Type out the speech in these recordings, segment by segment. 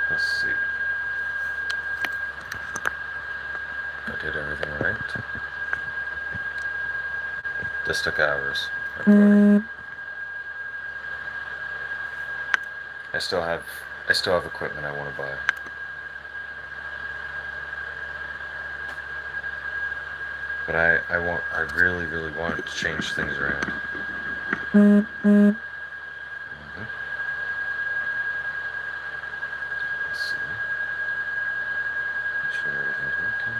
Let's see. I did everything right. This took hours. I still have equipment I want to buy. But I really, really want to change things around. Mm-hmm. Let's see. Make sure everything's working.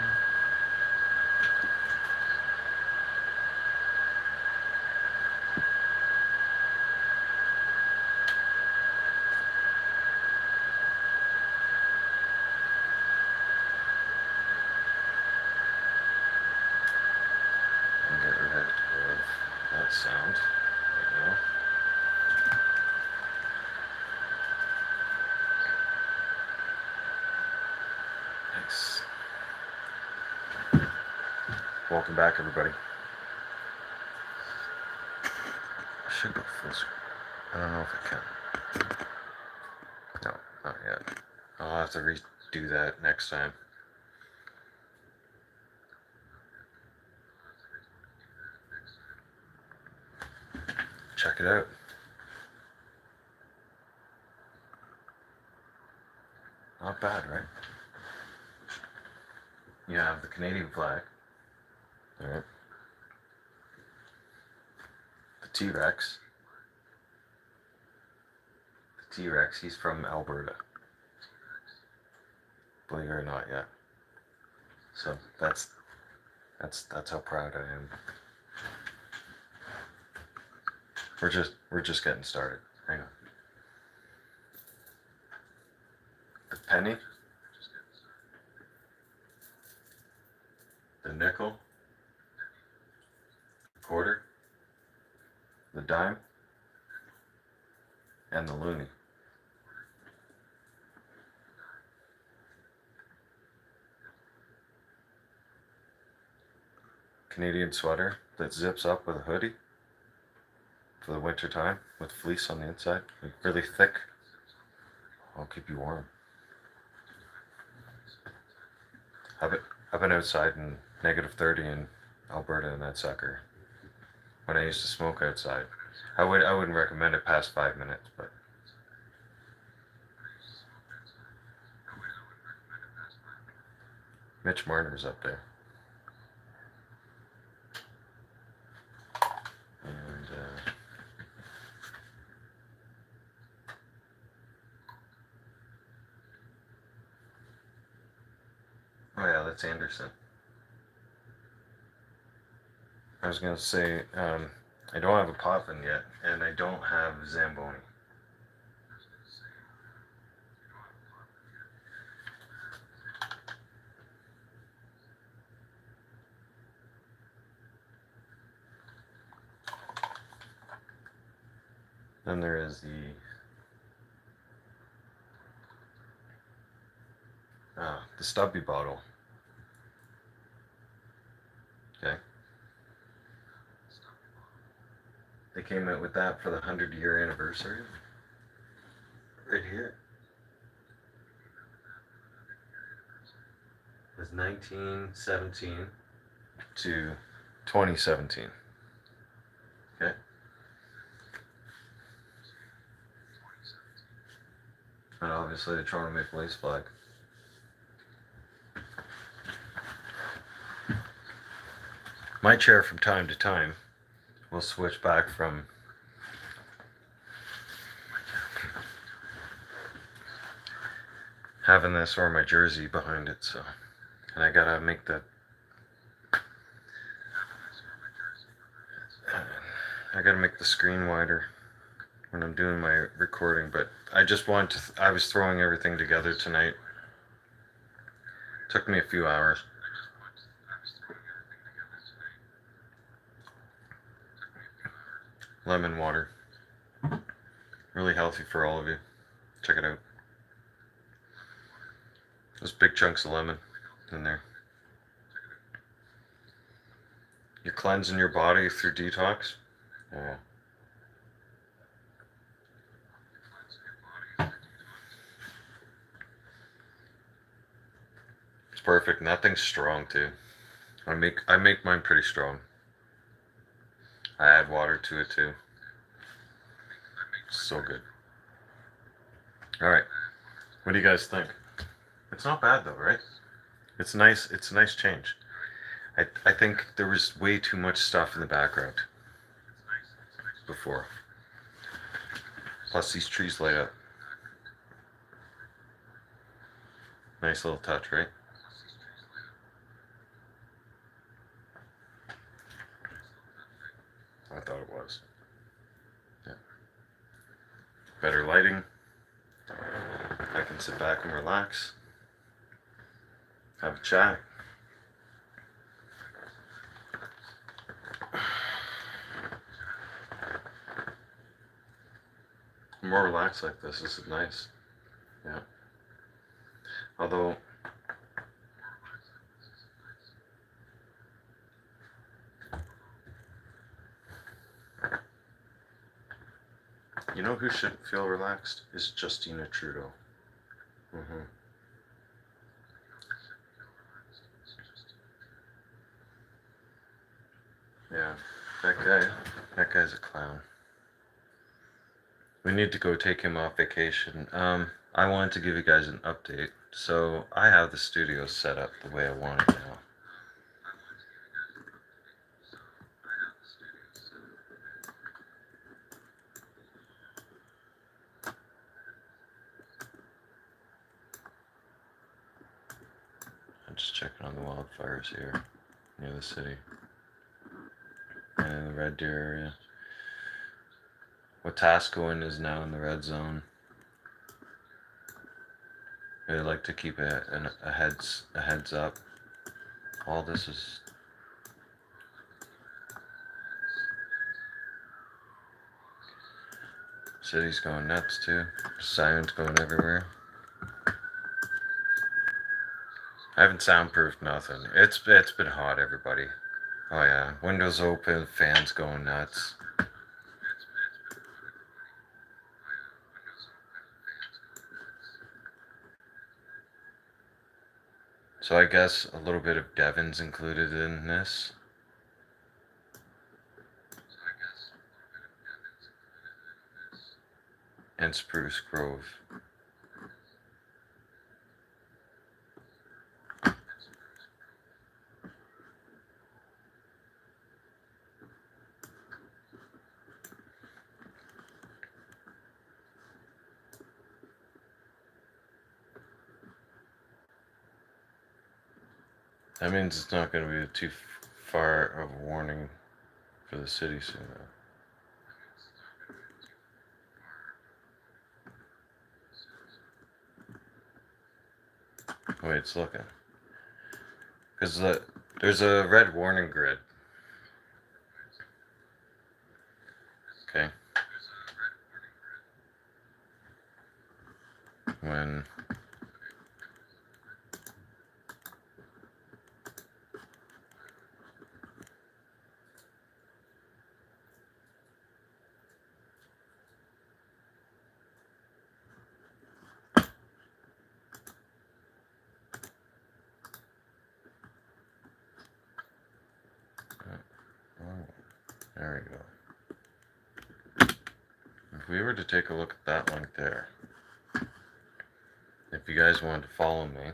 And get rid of that sound right now. Nice. Welcome back, everybody. I should go full screen. I don't know if I can. No, not yet. I'll have to redo that next time. Check it out. Not bad, right? You have the Canadian flag. Alright. The T-Rex. The T-Rex, he's from Alberta. Believe it or not, yeah. So that's how proud I am. We're just getting started. Hang on. The penny, the nickel, the quarter, the dime, and the loonie. Canadian sweater that zips up with a hoodie for the winter time with fleece on the inside, like really thick. I'll keep you warm. I've been outside in -30 in Alberta and that sucker. When I used to smoke outside, I wouldn't recommend it past 5 minutes, but Mitch Marner's up there. And oh yeah, that's Anderson. I was gonna say, I don't have a Potvin yet, and I don't have Zamboni. Then there is the Stubby bottle. Okay. They came out with that for the 100-year anniversary. Right here. It was 1917 to 2017. Okay. And obviously the Toronto Maple Leafs flag. My chair from time to time will switch back from having this or my jersey behind it, so, and I gotta make the screen wider when I'm doing my recording, but I was throwing everything together tonight. Took me a few hours. Lemon water. Really healthy for all of you. Check it out. There's big chunks of lemon in there. You're cleansing your body through detox. Yeah. perfect. Nothing's strong too. I make mine pretty strong. I add water to it too. So good. All right. What do you guys think? It's not bad though, right? It's nice. It's a nice change. I think there was way too much stuff in the background before. Plus these trees light up. Nice little touch, right? I thought it was. Yeah. Better lighting. I can sit back and relax. Have a chat. More relaxed like this. This is nice. Yeah. Although, you know who shouldn't feel relaxed? Is Justina Trudeau. Mm-hmm. Yeah. That guy's a clown. We need to go take him off vacation. I wanted to give you guys an update. So I have the studio set up the way I want it now. I'm just checking on the wildfires here near the city and in the Red Deer area. Wetaskiwin is now in the red zone. They like to keep a heads up. All this is city's going nuts too. Sirens going everywhere. I haven't soundproofed nothing. It's been hot, everybody. Oh yeah, windows open, fans going nuts. So I guess a little bit of Devon's included in this. And Spruce Grove. That means it's not going to be too far of a warning for the city soon. Wait, it's looking. Because there's a red warning grid. Okay. When there we go. If we were to take a look at that link there, if you guys wanted to follow me,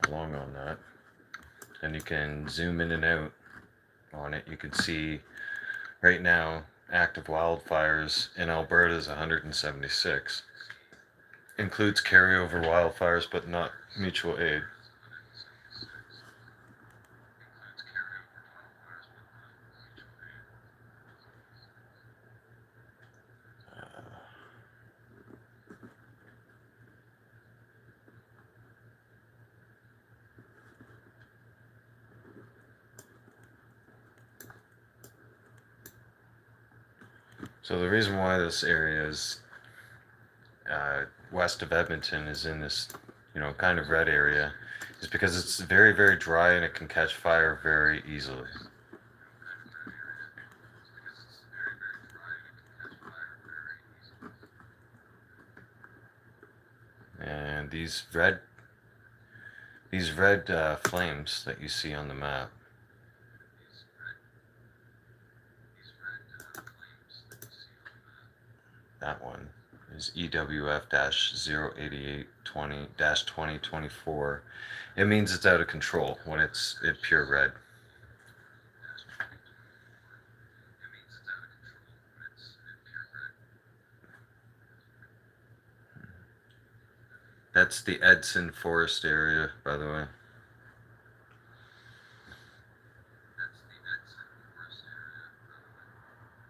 along on that, and you can zoom in and out on it, you can see right now active wildfires in Alberta is 176. Includes carryover wildfires, but not mutual aid. So the reason why this area is west of Edmonton is in this, kind of red area is because it's very, very dry and it can catch fire very easily. these red flames that you see on the map. That one is EWF-08820-2024. It means it's out of control when it's pure red. That's the Edson Forest area, by the way.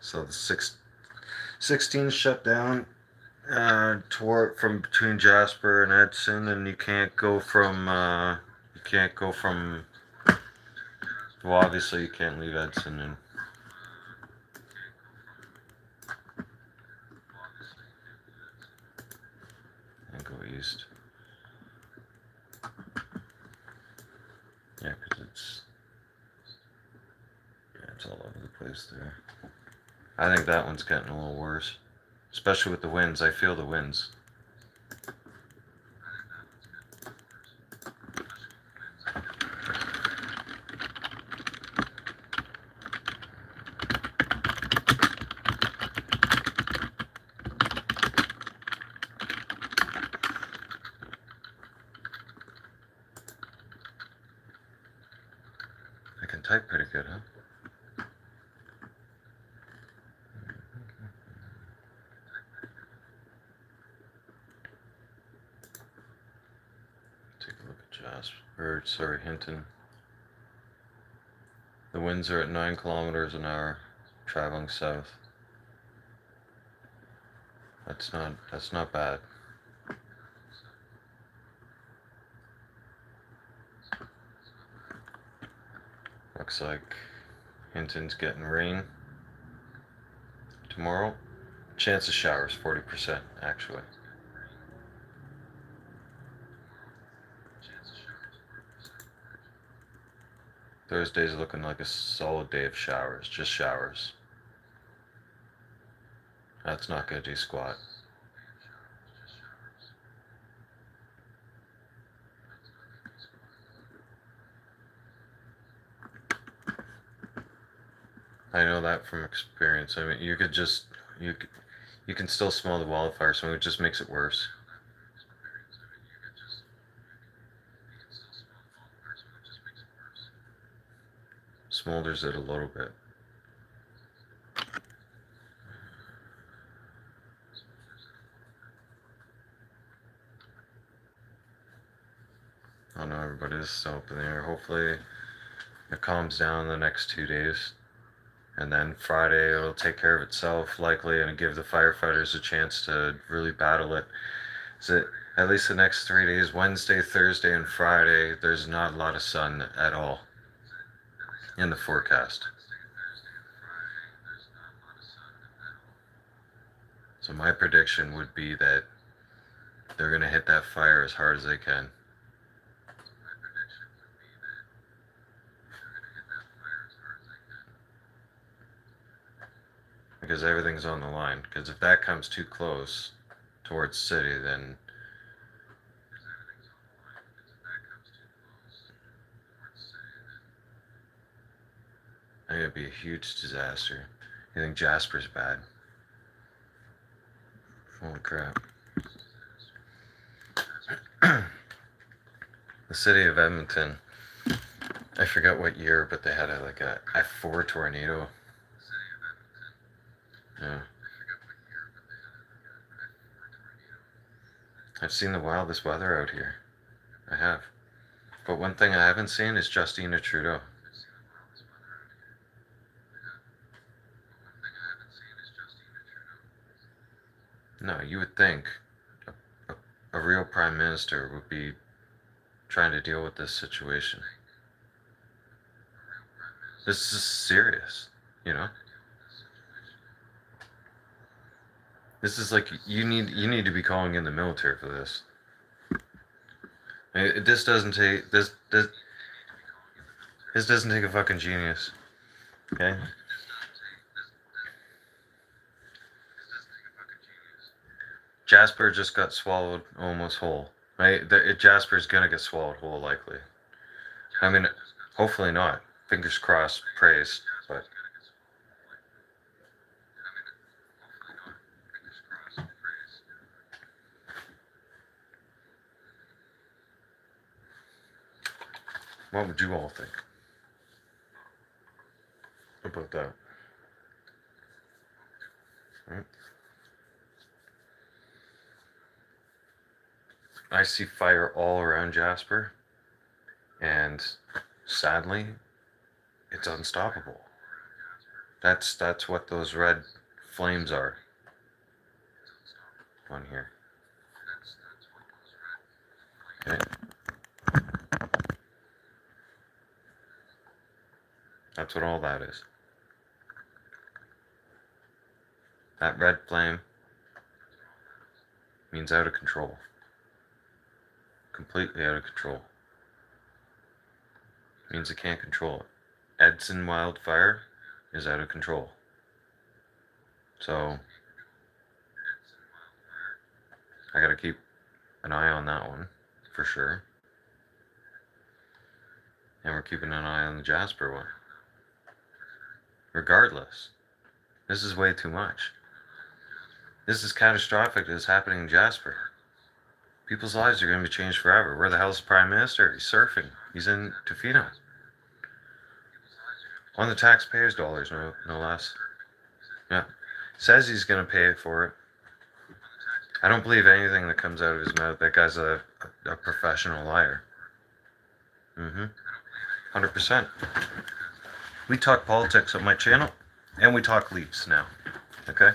So the 16 shut down from between Jasper and Edson, and you can't go from well, obviously you can't leave Edson and go east. Yeah, because it's all over the place there. I think that one's getting a little worse, especially with the winds. I feel the winds. I can type pretty good, huh? Take a look at Hinton. The winds are at 9 kilometers an hour, traveling south. That's not bad. Looks like Hinton's getting rain tomorrow. Chance of showers, 40% actually. Thursday's looking like a solid day of showers, just showers. That's not gonna do squat. I know that from experience. I mean, you can still smell the wildfire, so it just makes it worse. Smolders it a little bit. I know everybody's still up in the air. Hopefully it calms down the next 2 days. And then Friday it'll take care of itself likely and give the firefighters a chance to really battle it. So at least the next 3 days, Wednesday, Thursday, and Friday, there's not a lot of sun at all in the forecast. So my prediction would be that they're going to hit that fire as hard as they can. Because everything's on the line. Because if that comes too close towards the city, then I think it'd be a huge disaster. You think Jasper's bad? Holy crap. The city of Edmonton, I forgot what year, but they had a F4 tornado. Yeah. I've seen the wildest weather out here. I have. But one thing I haven't seen is Justina Trudeau. No, you would think a real prime minister would be trying to deal with this situation. This is serious, you know? This is like you need to be calling in the military for this. This doesn't take a fucking genius. Okay? Jasper just got swallowed almost whole. Jasper's gonna get swallowed whole likely. I mean, hopefully not. Fingers crossed, praise, but. What would you all think about that? Right? I see fire all around Jasper, and sadly, it's unstoppable. That's what those red flames are on here. Okay. That's what all that is. That red flame means out of control. Completely out of control. Means it can't control it. Edson wildfire is out of control. So I gotta keep an eye on that one for sure. And we're keeping an eye on the Jasper one. Regardless, this is way too much. This is catastrophic. It's happening in Jasper. People's lives are going to be changed forever. Where the hell's the Prime Minister? He's surfing. He's in Tofino. On the taxpayers' dollars, no less. Yeah. Says he's going to pay for it. I don't believe anything that comes out of his mouth. That guy's a professional liar. 100%. We talk politics on my channel, and we talk Leafs now. Okay?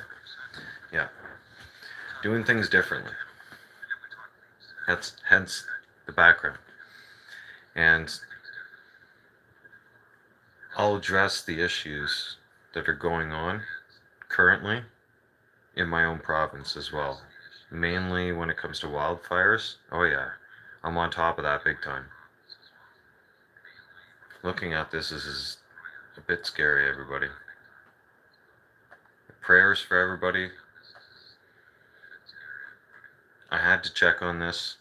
Yeah. Doing things differently. That's hence the background. And I'll address the issues that are going on currently in my own province as well. Mainly when it comes to wildfires. Oh yeah, I'm on top of that big time. Looking at this is a bit scary, everybody. Prayers for everybody. I had to check on this.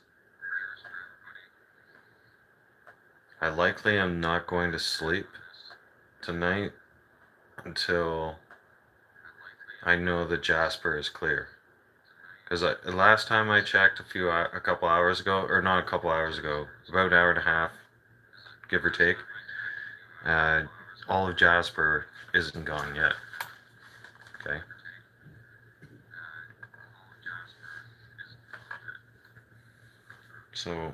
I likely am not going to sleep tonight until I know that Jasper is clear. Because the last time I checked a couple hours ago, or not a couple hours ago, about an hour and a half, give or take, all of Jasper isn't gone yet. Okay. So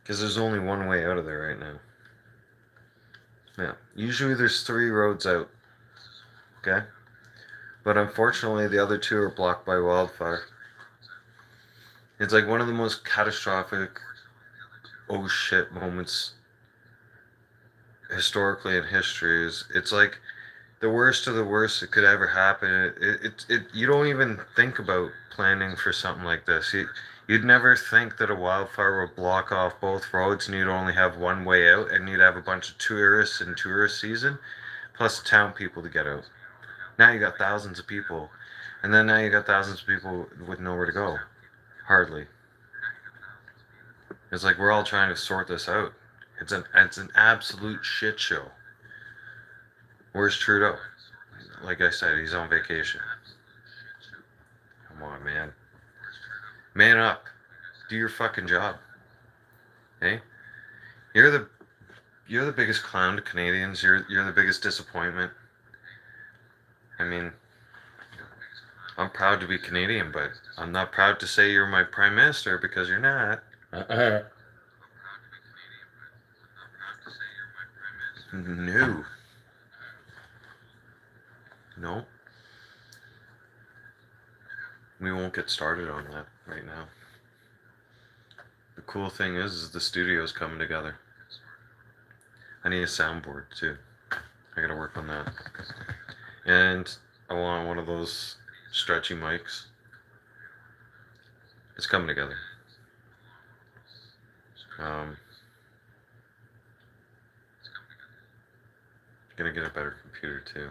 because there's only one way out of there right now. Yeah. Usually there's 3 roads out. Okay? But unfortunately the other 2 are blocked by wildfire. It's like one of the most catastrophic oh shit moments historically in history. It's like the worst of the worst that could ever happen. You don't even think about planning for something like this. You'd never think that a wildfire would block off both roads and you'd only have one way out, and you'd have a bunch of tourists in tourist season, plus town people to get out. Now you got thousands of people, and then now you got thousands of people with nowhere to go. Hardly. It's like we're all trying to sort this out. It's an absolute shit show. Where's Trudeau? Like I said, he's on vacation. Come on, man. Man up. Do your fucking job. Hey? You're the biggest clown to Canadians. You're the biggest disappointment. I mean, I'm proud to be Canadian, but I'm not proud to say you're my Prime Minister because you're not. No. No. We won't get started on that right now. The cool thing is the studio's coming together. I need a soundboard too. I gotta work on that. And I want one of those stretchy mics. It's coming together. Gonna get a better computer too.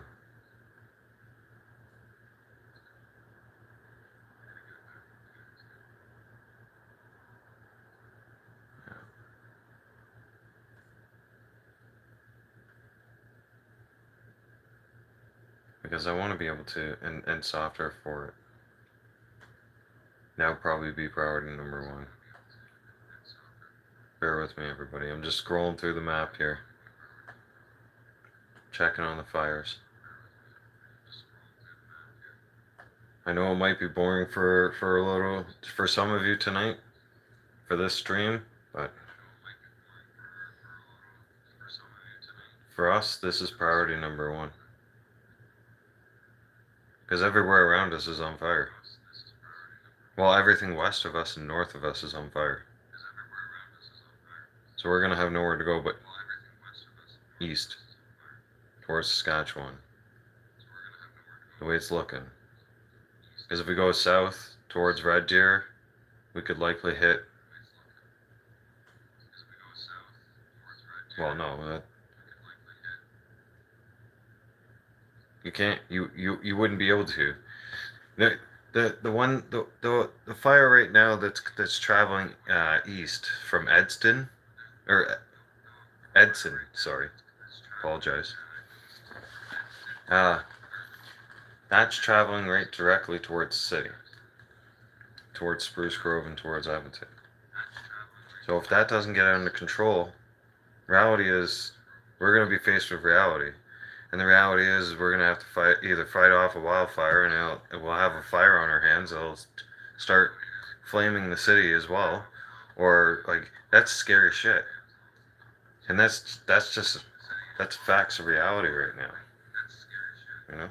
because I want to be able to, and software for it. That would probably be priority number 1. Bear with me, everybody. I'm just scrolling through the map here, checking on the fires. I know it might be boring for some of you tonight for this stream, but for us, this is priority number 1. Because everywhere around us is on fire. Well, everything west of us and north of us is on fire. So we're going to have nowhere to go but east, towards Saskatchewan. The way it's looking. Because if we go south towards Red Deer, we could likely hit... Well, no, you can't. You wouldn't be able to. The fire right now that's traveling east from Edson, sorry, apologize. That's traveling right directly towards the city, towards Spruce Grove and towards Edmonton. So if that doesn't get under control, reality is we're going to be faced with reality. And the reality is we're going to have to either fight off a wildfire and we'll have a fire on our hands. It'll start flaming the city as well. Or, like, that's scary shit. And that's facts of reality right now. You know?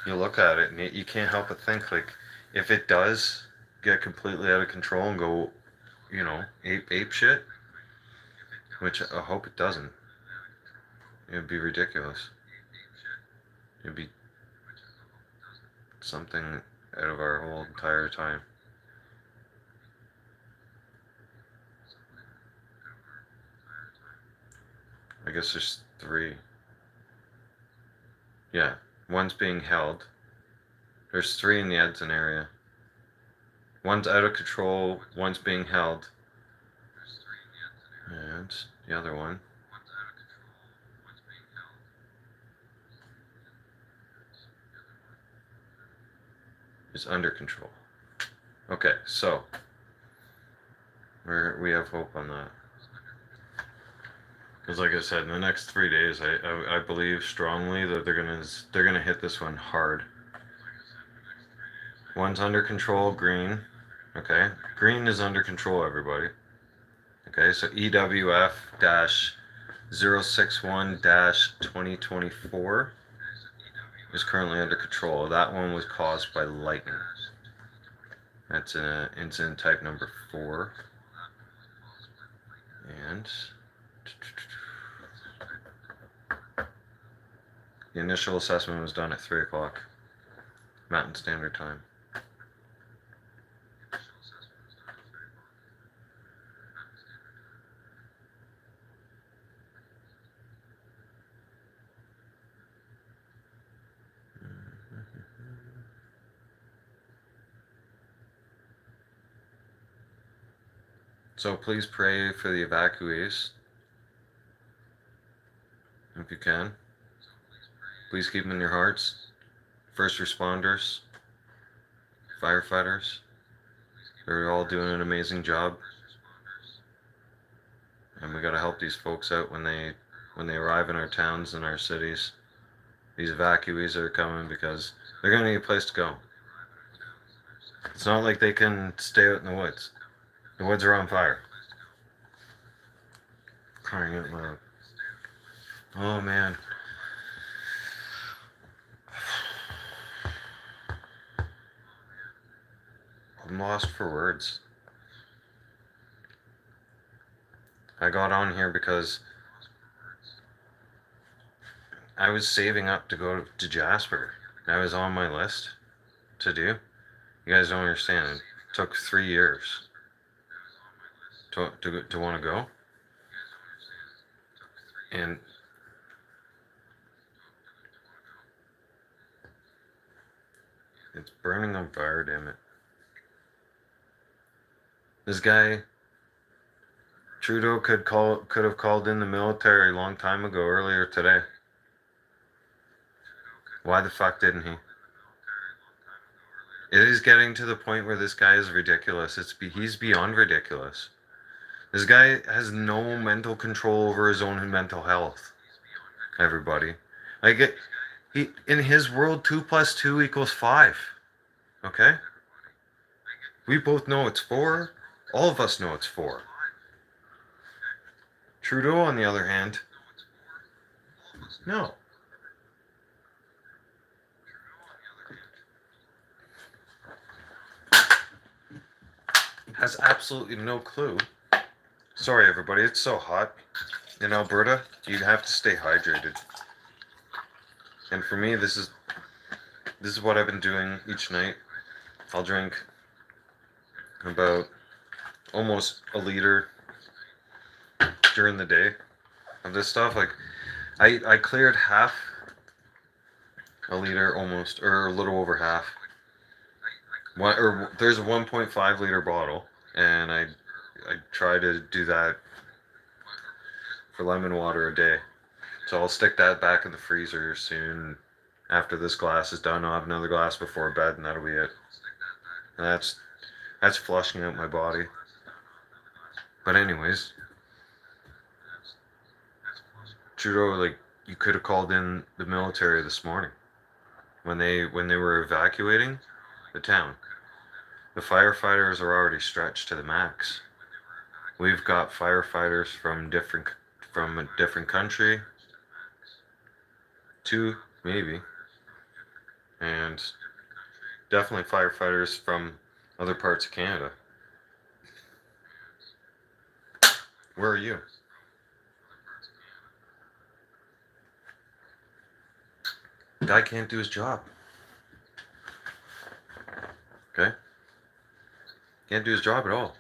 You look at it and you can't help but think, like, if it does get completely out of control and go, you know, ape shit, which I hope it doesn't. It'd be ridiculous. It'd be something out of our whole entire time. I guess there's 3. Yeah, one's being held. There's 3 in the Edson area. One's out of control, one's being held. And the other one is under control. Okay, so we have hope on that. Because, like I said, in the next 3 days, I believe strongly that they're gonna hit this one hard. One's under control, green. Okay, green is under control, everybody. Okay, so EWF-061-2024 is currently under control. That one was caused by lightning. That's incident type number 4. And the initial assessment was done at 3 o'clock Mountain Standard Time. So please pray for the evacuees, if you can. Please keep them in your hearts. First responders, firefighters, they're all doing an amazing job. And we gotta help these folks out when they arrive in our towns and our cities. These evacuees are coming because they're gonna need a place to go. It's not like they can stay out in the woods. The woods are on fire. Crying out loud. Oh man. I'm lost for words. I got on here because I was saving up to go to Jasper. That was on my list to do. You guys don't understand. It took 3 years to want to go. And it's burning on fire, damn it. This guy, Trudeau, could have called in the military a long time ago, earlier today. Why the fuck didn't he? It is getting to the point where this guy is ridiculous. He's beyond ridiculous. This guy has no mental control over his own mental health. Everybody, like he in his world, 2+2 = 5. Okay, we both know it's 4. All of us know it's 4. Trudeau, on the other hand, no. Has absolutely no clue. Sorry, everybody, it's so hot in Alberta. You have to stay hydrated. And for me, this is what I've been doing each night. I'll drink about almost a liter during the day of this stuff. Like I cleared half a liter almost, or a little over half. There's a 1.5 liter bottle, and I try to do that for lemon water a day. So I'll stick that back in the freezer soon. After this glass is done, I'll have another glass before bed, and that'll be it. And that's flushing out my body. But anyways, Trudeau, like, you could have called in the military this morning when they were evacuating the town. The firefighters are already stretched to the max. We've got firefighters from a different country, 2 maybe, and definitely firefighters from other parts of Canada. Where are you? The guy can't do his job. Okay? Can't do his job at all.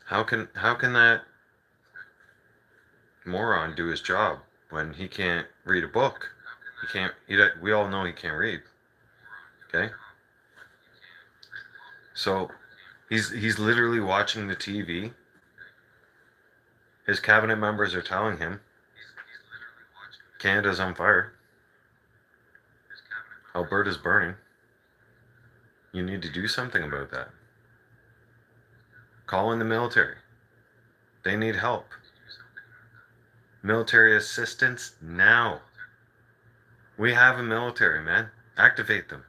How can that moron do his job when he can't read a book? We all know he can't read. Okay? So he's literally watching the TV. His cabinet members are telling him Canada's on fire. Alberta's burning. You need to do something about that. Call in the military. They need help. Military assistance now. We have a military, man. Activate them.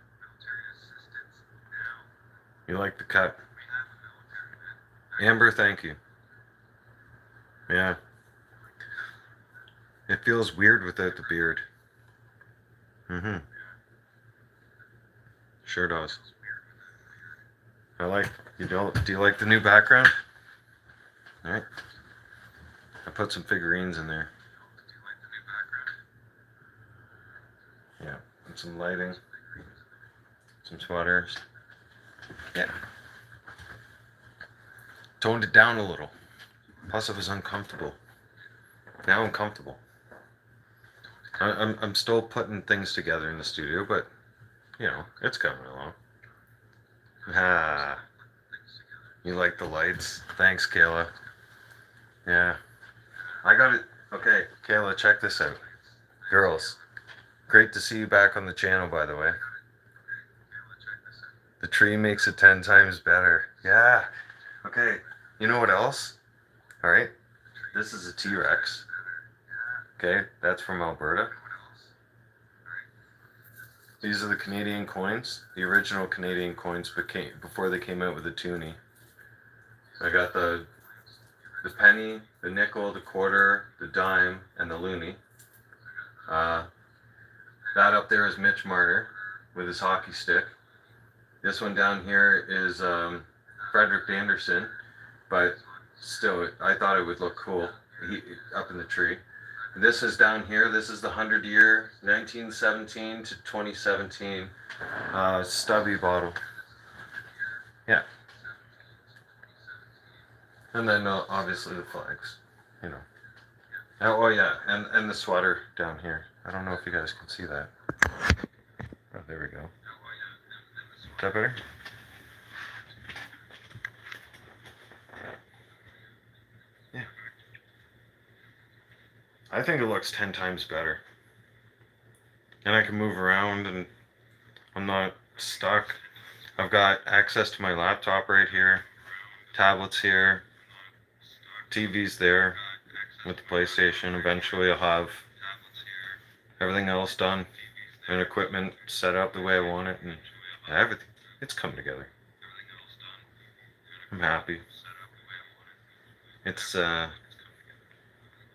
You like the cut? Amber, thank you. Yeah. It feels weird without the beard. Mm-hmm. Sure does. Do you like the new background? Alright. I put some figurines in there. Yeah. And some lighting. Some sweaters. Yeah. Toned it down a little. Plus it was uncomfortable. Now I'm comfortable. I'm still putting things together in the studio, but you know, it's coming along. Ah, you like the lights? Thanks, Kayla. Yeah, I got it. Okay, Kayla, check this out. Girls, great to see you back on the channel, by the way. The tree makes it 10 times better. Yeah. Okay, you know what else? All right, this is a T-Rex. Okay, that's from Alberta. These are the Canadian coins, the original Canadian coins before they came out with the toonie. I got the penny, the nickel, the quarter, the dime, and the loonie. That up there is Mitch Marner with his hockey stick. This one down here is Frederick Anderson, but still, I thought it would look cool up in the tree. This is down here. This is the 100-year, 1917 to 2017 stubby bottle. Yeah. And then obviously the flags, you know. Oh yeah, and the sweater down here. I don't know if you guys can see that. Oh, there we go. Is that better? Yeah. I think it looks 10 times better. and I can move around and I'm not stuck. I've got access to my laptop right here, tablets here, TV's there with the PlayStation. Eventually I'll have everything else done and equipment set up the way I want it, and everything. It's come together. I'm happy. It's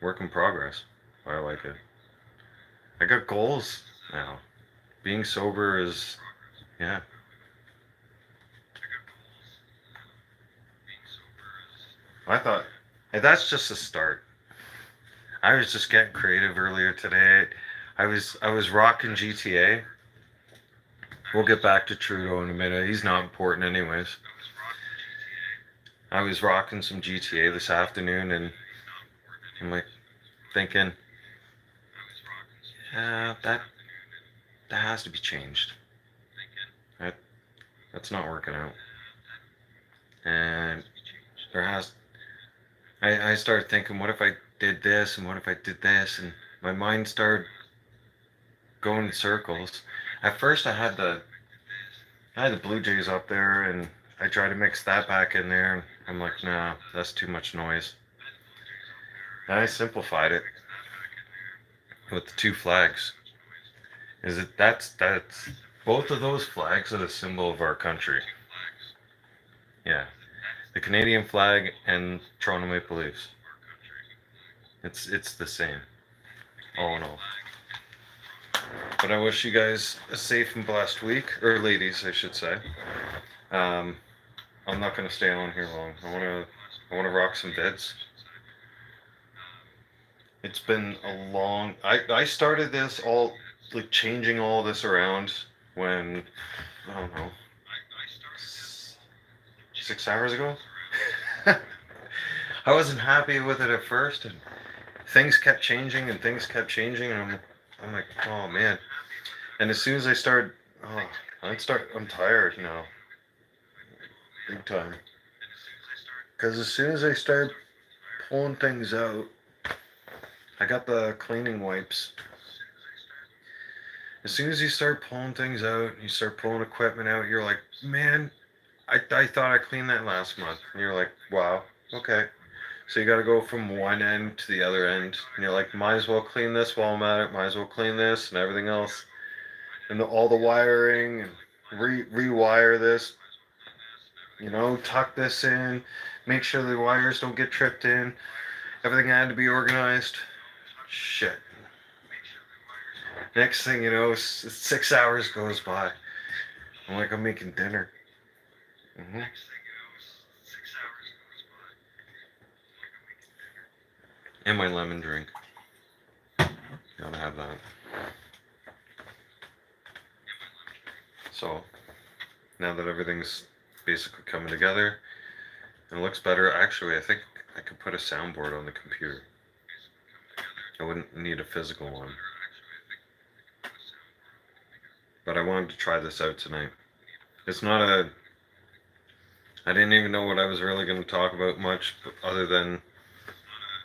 work in progress. I like it. I got goals now. Being sober is, yeah. I thought, hey, that's just a start. I was just getting creative earlier today. I was rocking GTA. We'll get back to Trudeau in a minute. He's not important anyways. I was rocking some GTA this afternoon, and I'm like thinking, yeah, that has to be changed. That that's not working out. And there has I started thinking, what if I did this and what if I did this, and my mind started going in circles. At first I had the Blue Jays up there, and I tried to mix that back in there, and I'm like, nah, that's too much noise. And I simplified it with the two flags. Is it that's both of those flags are the symbol of our country. Yeah, the Canadian flag and Toronto Maple Leafs. It's the same, all in all. But I wish you guys a safe and blessed week, or ladies, I should say. Um, I'm not gonna stay on here long. I wanna rock some vids. It's been a long. I started this all like changing all this around when I don't know 6 hours ago. I wasn't happy with it at first, and things kept changing and things kept changing, and I'm like, oh man. And as soon as I started, oh, I'm tired now, big time. Because as soon as I start pulling things out, I got the cleaning wipes. As soon as you start pulling things out, you start pulling equipment out, you're like, man, I thought I cleaned that last month. And you're like, wow, okay. So you got to go from one end to the other end. And you're like, might as well clean this while I'm at it. Might as well clean this and everything else. And all the wiring and rewire this. Tuck this in. Make sure the wires don't get tripped in. Everything had to be organized. Shit. Next thing you know, 6 hours goes by. I'm like, I'm making dinner. Mm-hmm. And my lemon drink. Gotta have that. So, now that everything's basically coming together and it looks better, actually, I think I could put a soundboard on the computer. I wouldn't need a physical one. But I wanted to try this out tonight. It's not a. I didn't even know what I was really going to talk about much, other than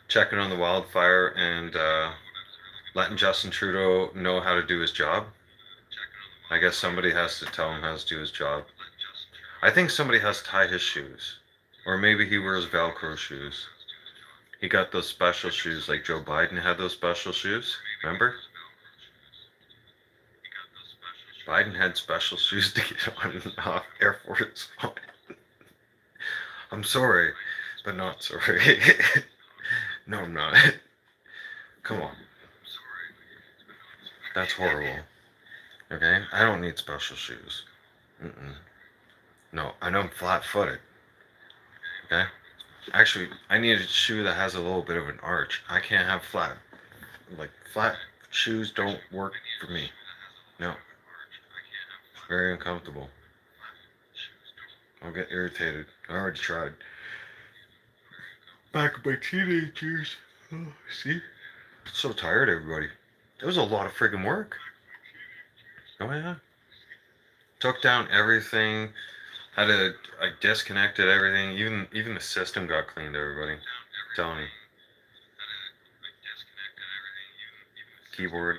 checking on the wildfire and letting Justin Trudeau know how to do his job. I guess somebody has to tell him how to do his job. I think somebody has to tie his shoes. Or maybe he wears Velcro shoes. He got those special shoes like Joe Biden had those special shoes. Remember? Biden had special shoes to get on and off Air Force One. I'm sorry, but not sorry. No, I'm not. Come on. That's horrible. Okay? I don't need special shoes. Mm-mm. No, I know I'm flat-footed. Okay? Actually, I need a shoe that has a little bit of an arch. I can't have flat shoes don't work for me. No. Very uncomfortable. I'll get irritated. I already tried. Back in my teenage years. Oh, see? So tired, everybody. It was a lot of friggin' work. Oh yeah. Took down everything. I disconnected everything. Even the system got cleaned, everybody. I'm telling you. Keyboard.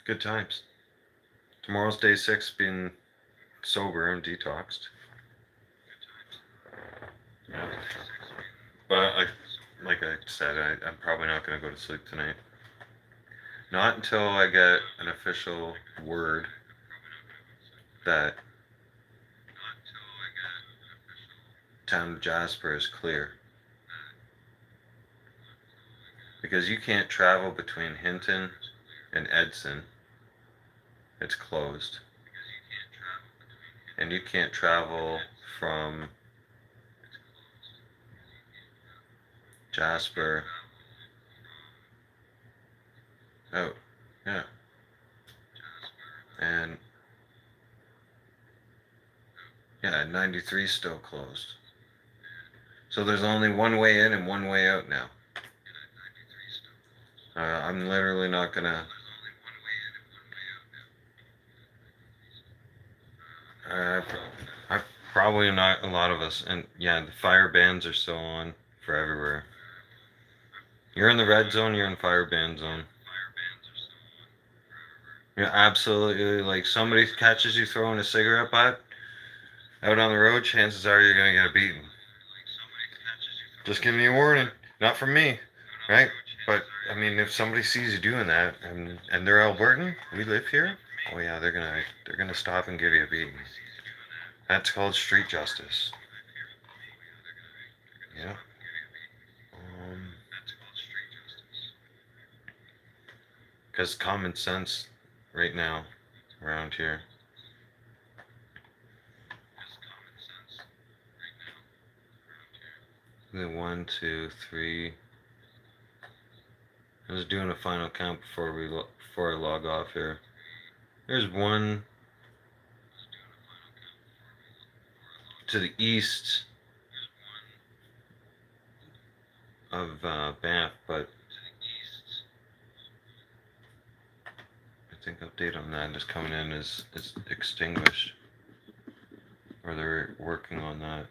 Good times. Tomorrow's day 6, being sober and detoxed. Yeah. But like I said, I'm probably not going to go to sleep tonight. Not until I get an official word that town of Jasper is clear. Because you can't travel between Hinton and Edson. It's closed. And you can't travel from Jasper. Oh, yeah. And yeah, 93 still closed. So there's only one way in and one way out now. I'm literally not gonna. I probably not a lot of us, and yeah, the fire bans are still on for everywhere. You're in the red zone. You're in fire ban zone. Yeah, absolutely. Like somebody catches you throwing a cigarette butt out on the road, chances are you're gonna get a beating. Just giving you a warning. Not from me, right? But I mean, if somebody sees you doing that, and they're Albertan, we live here. Oh yeah, they're gonna stop and give you a beating. That's called street justice. Yeah. Because common sense, right now, around here. The 1, 2, 3. I was doing a final count before I log off here. There's one to the east of Banff, but I think update on that is coming in is extinguished, or they're working on that.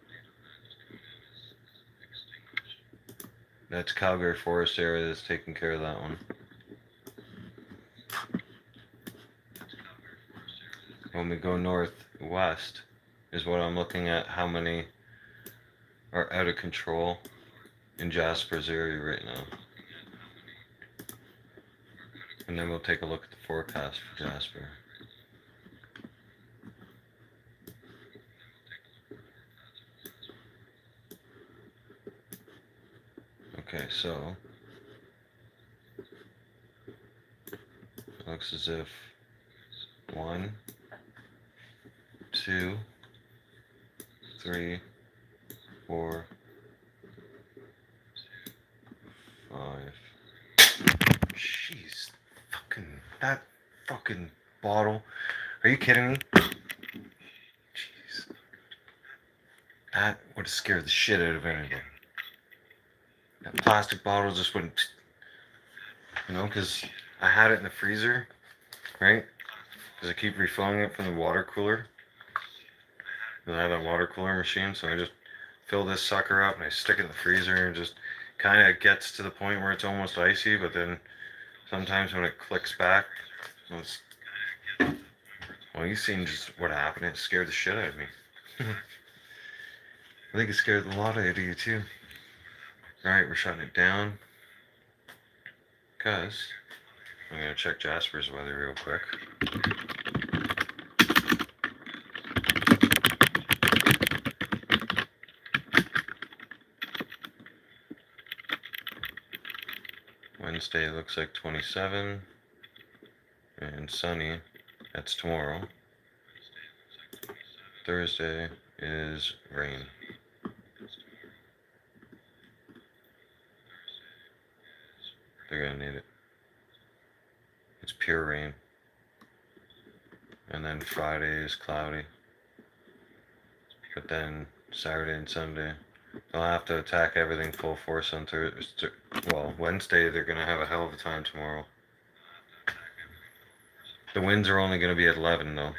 That's Calgary Forest area that's taking care of that one. When we go northwest is what I'm looking at, how many are out of control in Jasper's area right now. And then we'll take a look at the forecast for Jasper. Okay, so it looks as if 1, 2, 3, 4, 5. Jeez, that fucking bottle. Are you kidding me? Jeez. That would have scared the shit out of anybody. That plastic bottle just wouldn't, because I had it in the freezer, right? Because I keep refilling it from the water cooler. And I have that water cooler machine, so I just fill this sucker up and I stick it in the freezer and just kind of gets to the point where it's almost icy, but then sometimes when it clicks back, well, you seen just what happened. It scared the shit out of me. I think it scared a lot out of you too. Alright, we're shutting it down. Because I'm going to check Jasper's weather real quick. Wednesday looks like 27 and sunny. That's tomorrow. Thursday is rain. They're gonna need it. It's pure rain. And then Friday is cloudy. But then Saturday and Sunday, they'll have to attack everything full force on Thursday. Well, Wednesday they're gonna have a hell of a time tomorrow. The winds are only gonna be at 11 though.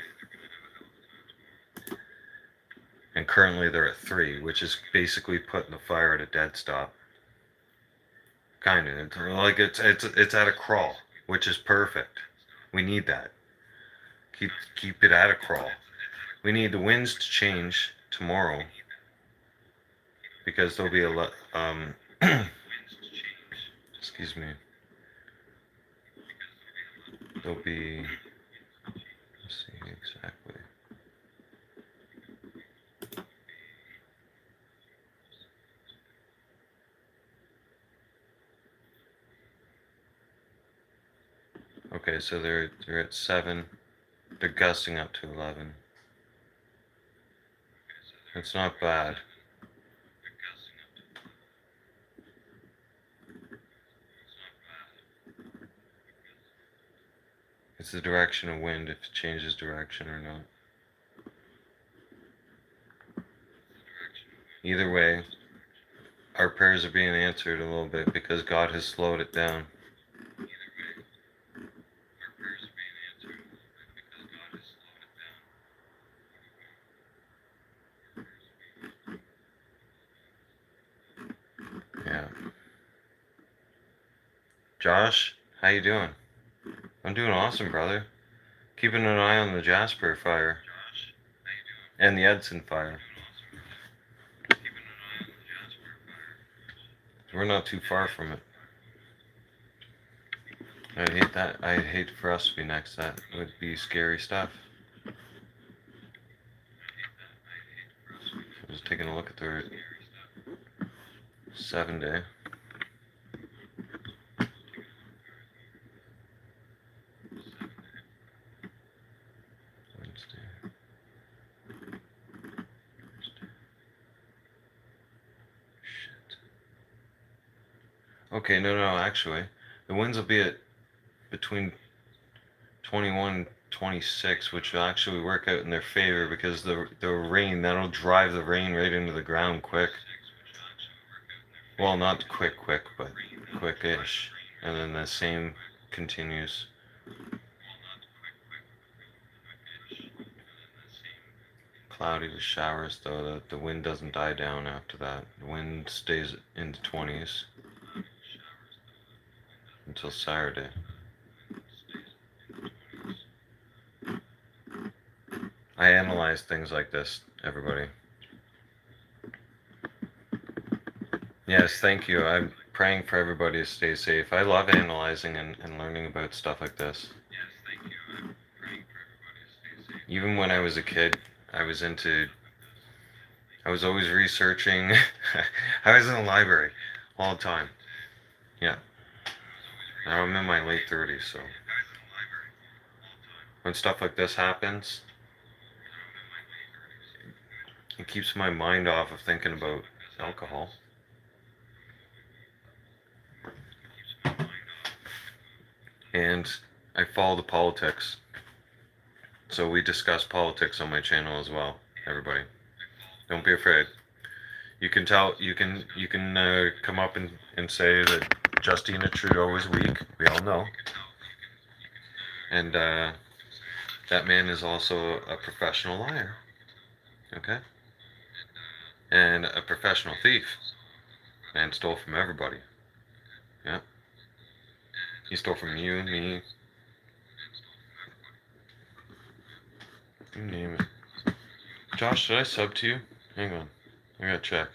And currently they're at 3, which is basically putting the fire at a dead stop. Kind of. Like it's at a crawl, which is perfect. We need that. Keep it at a crawl. We need the winds to change tomorrow because there'll be a lot. Excuse me. There'll be. Let's see exactly. Okay, so they're at 7. They're gusting up to 11. It's not bad. It's the direction of wind, if it changes direction or not. Either way, our prayers are being answered a little bit because God has slowed it down. Yeah. Josh, how you doing? I'm doing awesome, brother. Keeping an eye on the Jasper fire. And the Edson fire. We're not too far from it. I'd hate that. I'd hate for us to be next. That would be scary stuff. I'm just taking a look at the 7-day. Okay, no, actually. The winds will be at between 21 and 26, which will actually work out in their favor because the rain, that'll drive the rain right into the ground quick. Well, not quick, but quick-ish. And then the same continues. Cloudy with showers, though. The wind doesn't die down after that. The wind stays in the 20s until Saturday. I analyze things like this, everybody. Yes, thank you. I'm praying for everybody to stay safe. I love analyzing and learning about stuff like this. Yes, thank you. I'm praying for everybody to stay safe. Even when I was a kid, I was always researching. I was in the library all the time. Yeah. Now I'm in my late 30s, so when stuff like this happens, it keeps my mind off of thinking about alcohol. And I follow the politics. So we discuss politics on my channel as well, everybody. Don't be afraid. You can come up and say that Justina Trudeau is weak. We all know. And that man is also a professional liar. Okay? And a professional thief. Man stole from everybody. Yeah. He stole from you, me. You name it. Josh, should I sub to you? Hang on. I gotta check.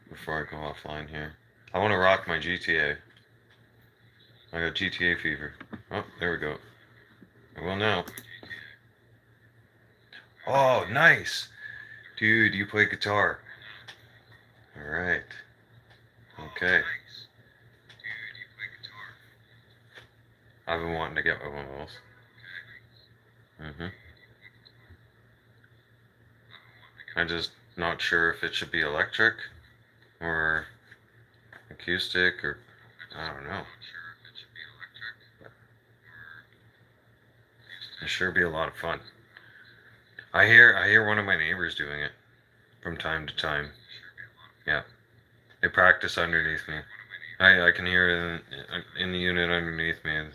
Before I go offline here. I want to rock my GTA. I got GTA fever. Oh, there we go. I will now. Oh, nice! Dude, you play guitar. Alright. Okay. I've been wanting to get one of those. I'm just not sure if it should be electric or acoustic or I don't know. It sure be a lot of fun. I hear one of my neighbors doing it from time to time. Yeah. They practice underneath me. I can hear it in the unit underneath me,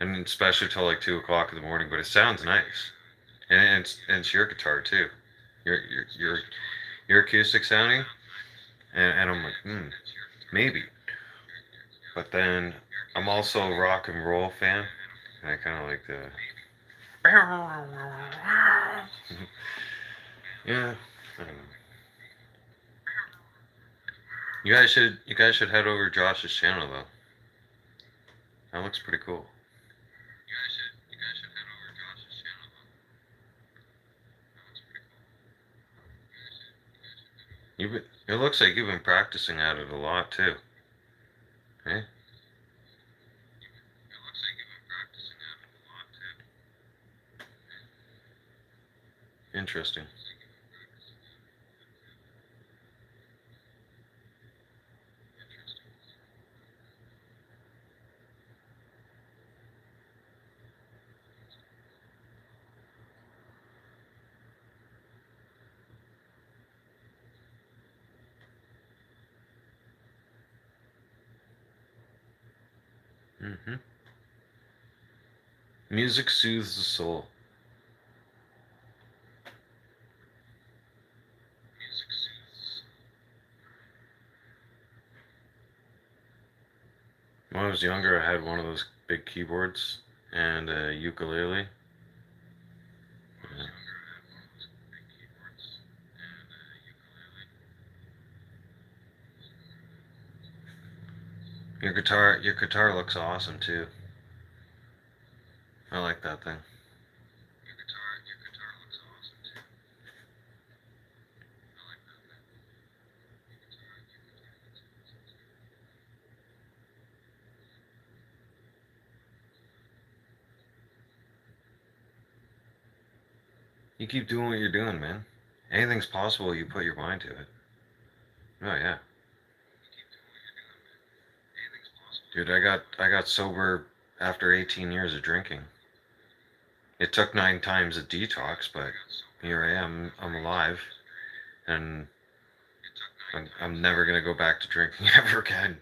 and especially till like 2 o'clock in the morning. But it sounds nice, and it's your guitar too, your acoustic sounding, and I'm like, maybe. But then I'm also a rock and roll fan. And I kind of like the. Yeah. I don't know. You guys should head over to Josh's channel though. That looks pretty cool. It looks like you've been practicing at it a lot too. Eh? Interesting. Mm-hmm. Music soothes the soul. When I was younger, I had one of those big keyboards and a ukulele. Yeah. Your guitar looks awesome too. I like that thing. You keep doing what you're doing, man. Anything's possible. You put your mind to it. Oh yeah, dude. I got sober after 18 years of drinking. It took 9 times a detox, but here I am. I'm alive, and I'm never gonna go back to drinking ever again.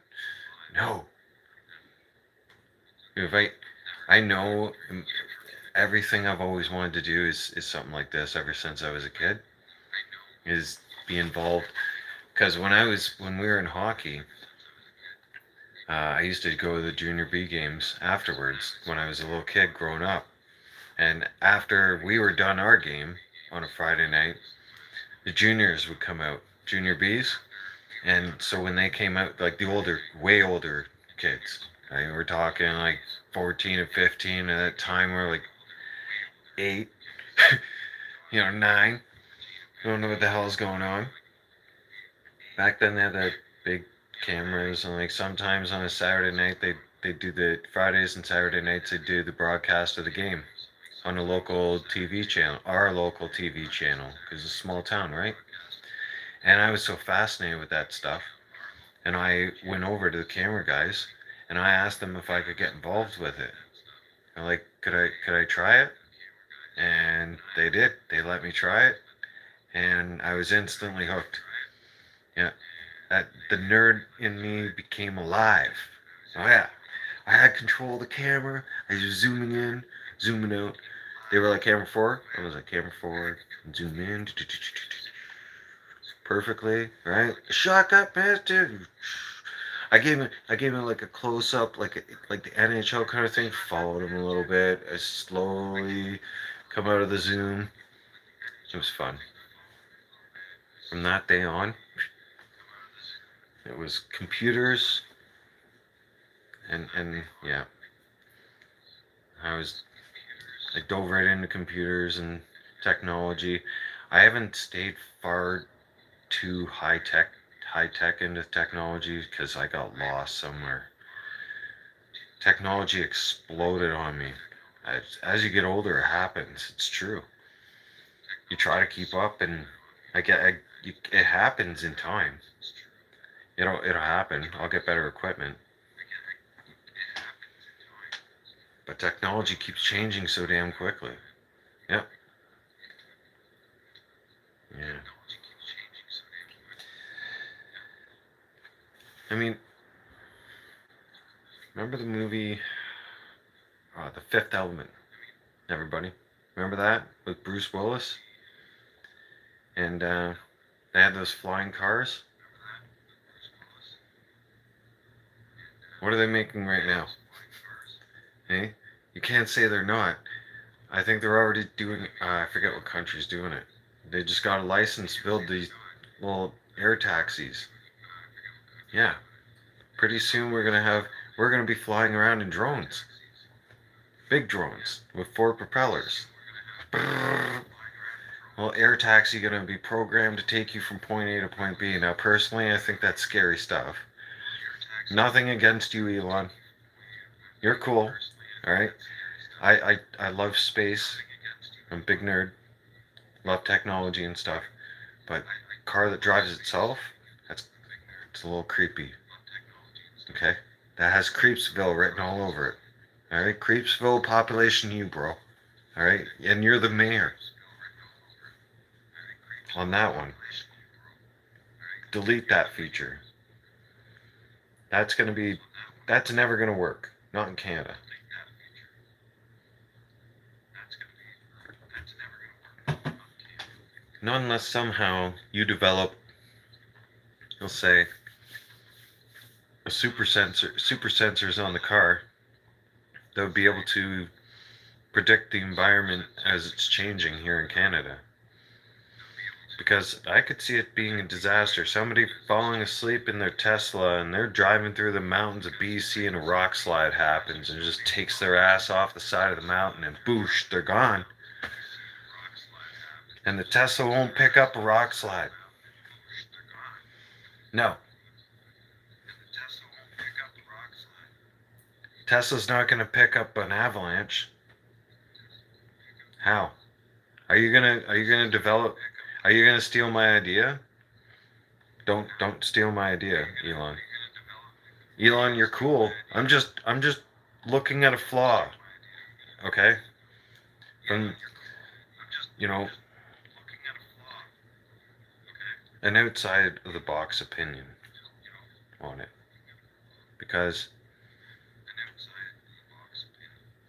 No. If I know everything I've always wanted to do is something like this ever since I was a kid. Is be involved because when we were in hockey, I used to go to the junior B games afterwards when I was a little kid growing up. And after we were done our game on a Friday night, the juniors would come out, junior Bs. And so when they came out, like the older, way older kids, right, we're talking like 14 and 15 at that time, we're like 8, 9, don't know what the hell's going on. Back then they had the big cameras, and like sometimes on a Saturday night they do the Fridays and Saturday nights they do the broadcast of the game on a local TV channel, our local TV channel, because it's a small town, right? And I was so fascinated with that stuff, and I went over to the camera guys, and I asked them if I could get involved with it. I'm like, could I try it? And they did. They let me try it, and I was instantly hooked. Yeah, that the nerd in me became alive. Oh yeah, I had control of the camera. I was zooming in, zooming out. They were like camera forward. I was like camera forward, zoom in, perfectly, right? Shot that bastard. I gave him like a close up, like the NHL kind of thing. Followed him a little bit. I slowly come out of the zoom. It was fun. From that day on, it was computers and yeah, I was I dove right into computers and technology. I haven't stayed far too high tech into technology because I got lost somewhere. Technology exploded on me. As you get older, it happens. It's true. You try to keep up, and it happens in time. It'll happen. I'll get better equipment, but technology keeps changing so damn quickly. Yep. Yeah. I mean, remember the movie, The Fifth Element? Everybody, remember that with Bruce Willis? And they had those flying cars. What are they making right now? Hey, you can't say they're not. I think they're already doing. I forget what country's doing it. They just got a license to build these little air taxis. Yeah, pretty soon we're gonna be flying around in drones, big drones with 4 propellers. Well, air taxi gonna be programmed to take you from point A to point B. Now, personally, I think that's scary stuff. Nothing against you, Elon. You're cool. All right. I love space. I'm a big nerd. Love technology and stuff. But car that drives itself, it's a little creepy. Okay? That has Creepsville written all over it. All right? Creepsville population you, bro. All right? And you're the mayor on that one. Delete that feature. That's never going to work. Not in Canada. Not unless somehow you develop, you'll say, a super sensors on the car that would be able to predict the environment as it's changing here in Canada. Because I could see it being a disaster. Somebody falling asleep in their Tesla and they're driving through the mountains of BC and a rock slide happens and just takes their ass off the side of the mountain and boosh, they're gone. And the Tesla won't pick up a rock slide. No. Tesla's not going to pick up an avalanche. How? Are you gonna develop? Are you gonna steal my idea? Don't steal my idea, Elon. Elon, you're cool. I'm just looking at a flaw. Okay? From you know an outside of the box opinion on it, because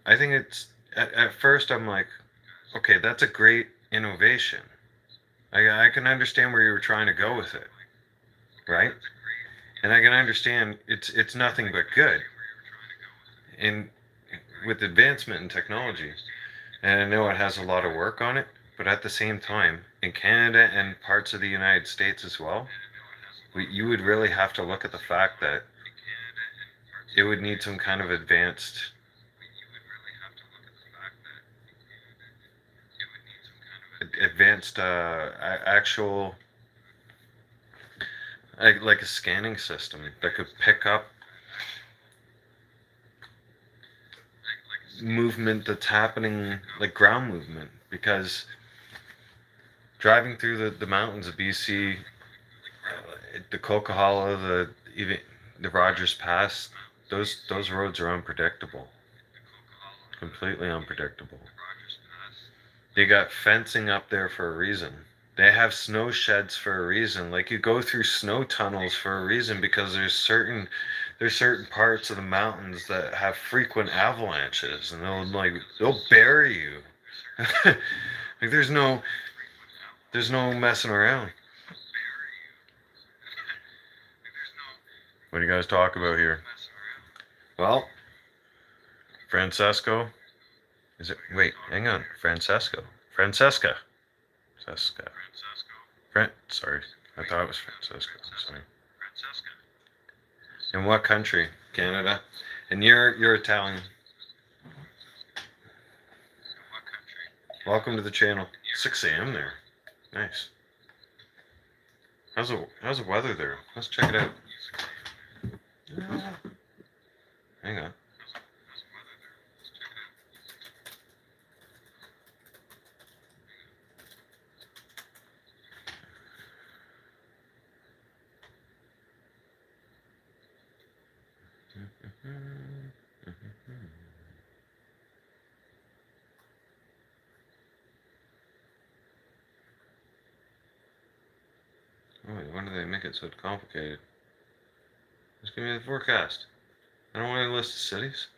I think it's at first I'm like, okay, that's a great innovation. I can understand where you were trying to go with it, right? And I can understand it's nothing but good. And with advancement in technology, and I know it has a lot of work on it, but at the same time, in Canada and parts of the United States as well, you would really have to look at the fact that it would need some kind of advanced actual like a scanning system that could pick up movement that's happening, like ground movement, because driving through the mountains of BC, the Coquihalla, even the Rogers Pass, those roads are unpredictable, completely unpredictable. They got fencing up there for a reason. They have snow sheds for a reason. Like you go through snow tunnels for a reason, because there's certain parts of the mountains that have frequent avalanches, and they'll bury you. Like there's no messing around. What do you guys talk about here? Well, Francesco, is it? Wait, hang on, Francesca. Francesca. Sorry, I thought it was Francesco. Sorry. In what country? Canada. And you're Italian. Welcome to the channel. 6 a.m. there. Nice. How's the weather there? Let's check it out. Hang on. Oh, why do they make it so complicated? Just give me the forecast. I don't want to list the cities.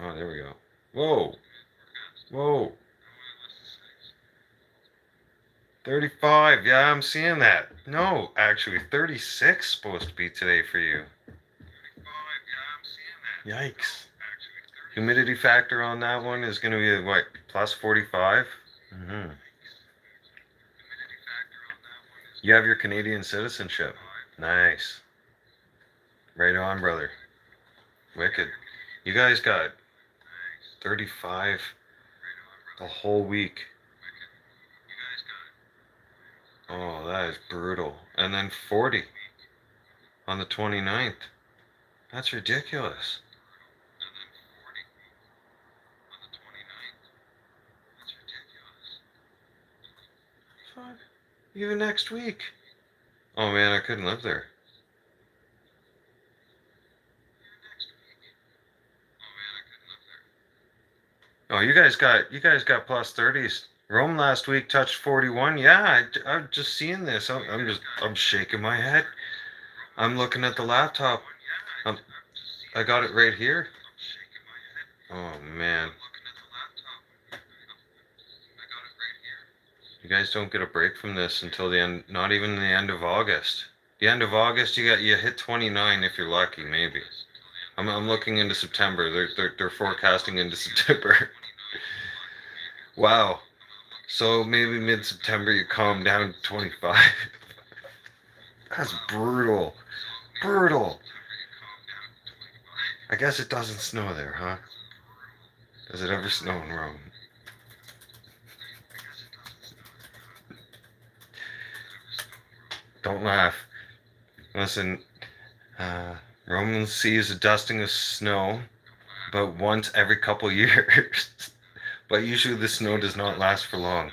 Oh, there we go. Whoa. Whoa. 35. Yeah, I'm seeing that. No, actually, 36 supposed to be today for you. Yikes. Humidity factor on that one is going to be what, plus 45? Mm-hmm. You have your Canadian citizenship. Nice. Right on, brother. Wicked. You guys got 35 the whole week. Oh, that is brutal. And then 40 on the 29th. That's ridiculous. Fuck. Even next week. Oh man, I couldn't live there. Oh, you guys got plus 30s. Rome last week touched 41. Yeah, I'm just seeing this. I'm shaking my head. I'm looking at the laptop. I got it right here. Oh man. You guys don't get a break from this until the end, not even the end of August. The end of August, you hit 29 if you're lucky, maybe. I'm looking into September. They're forecasting into September. Wow. So maybe mid-September you calm down to 25. That's brutal. Brutal. I guess it doesn't snow there, huh? Does it ever snow in Rome? Don't laugh. Listen, Rome sees a dusting of snow about once every couple years. But usually the snow does not last for long.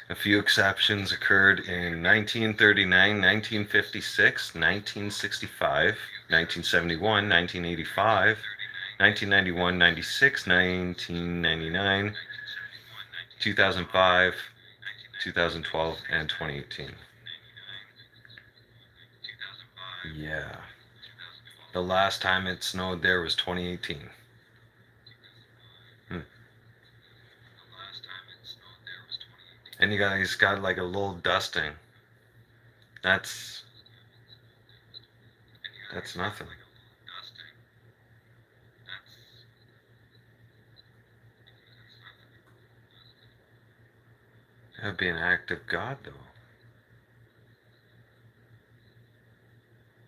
A few exceptions occurred in 1939, 1956, 1965, 1971, 1985, 1991, 96, 1999, 2005, 2012, and 2018. Yeah. The last time it snowed there was 2018. And you guys got like a little dusting. That's nothing. That'd be an act of God, though.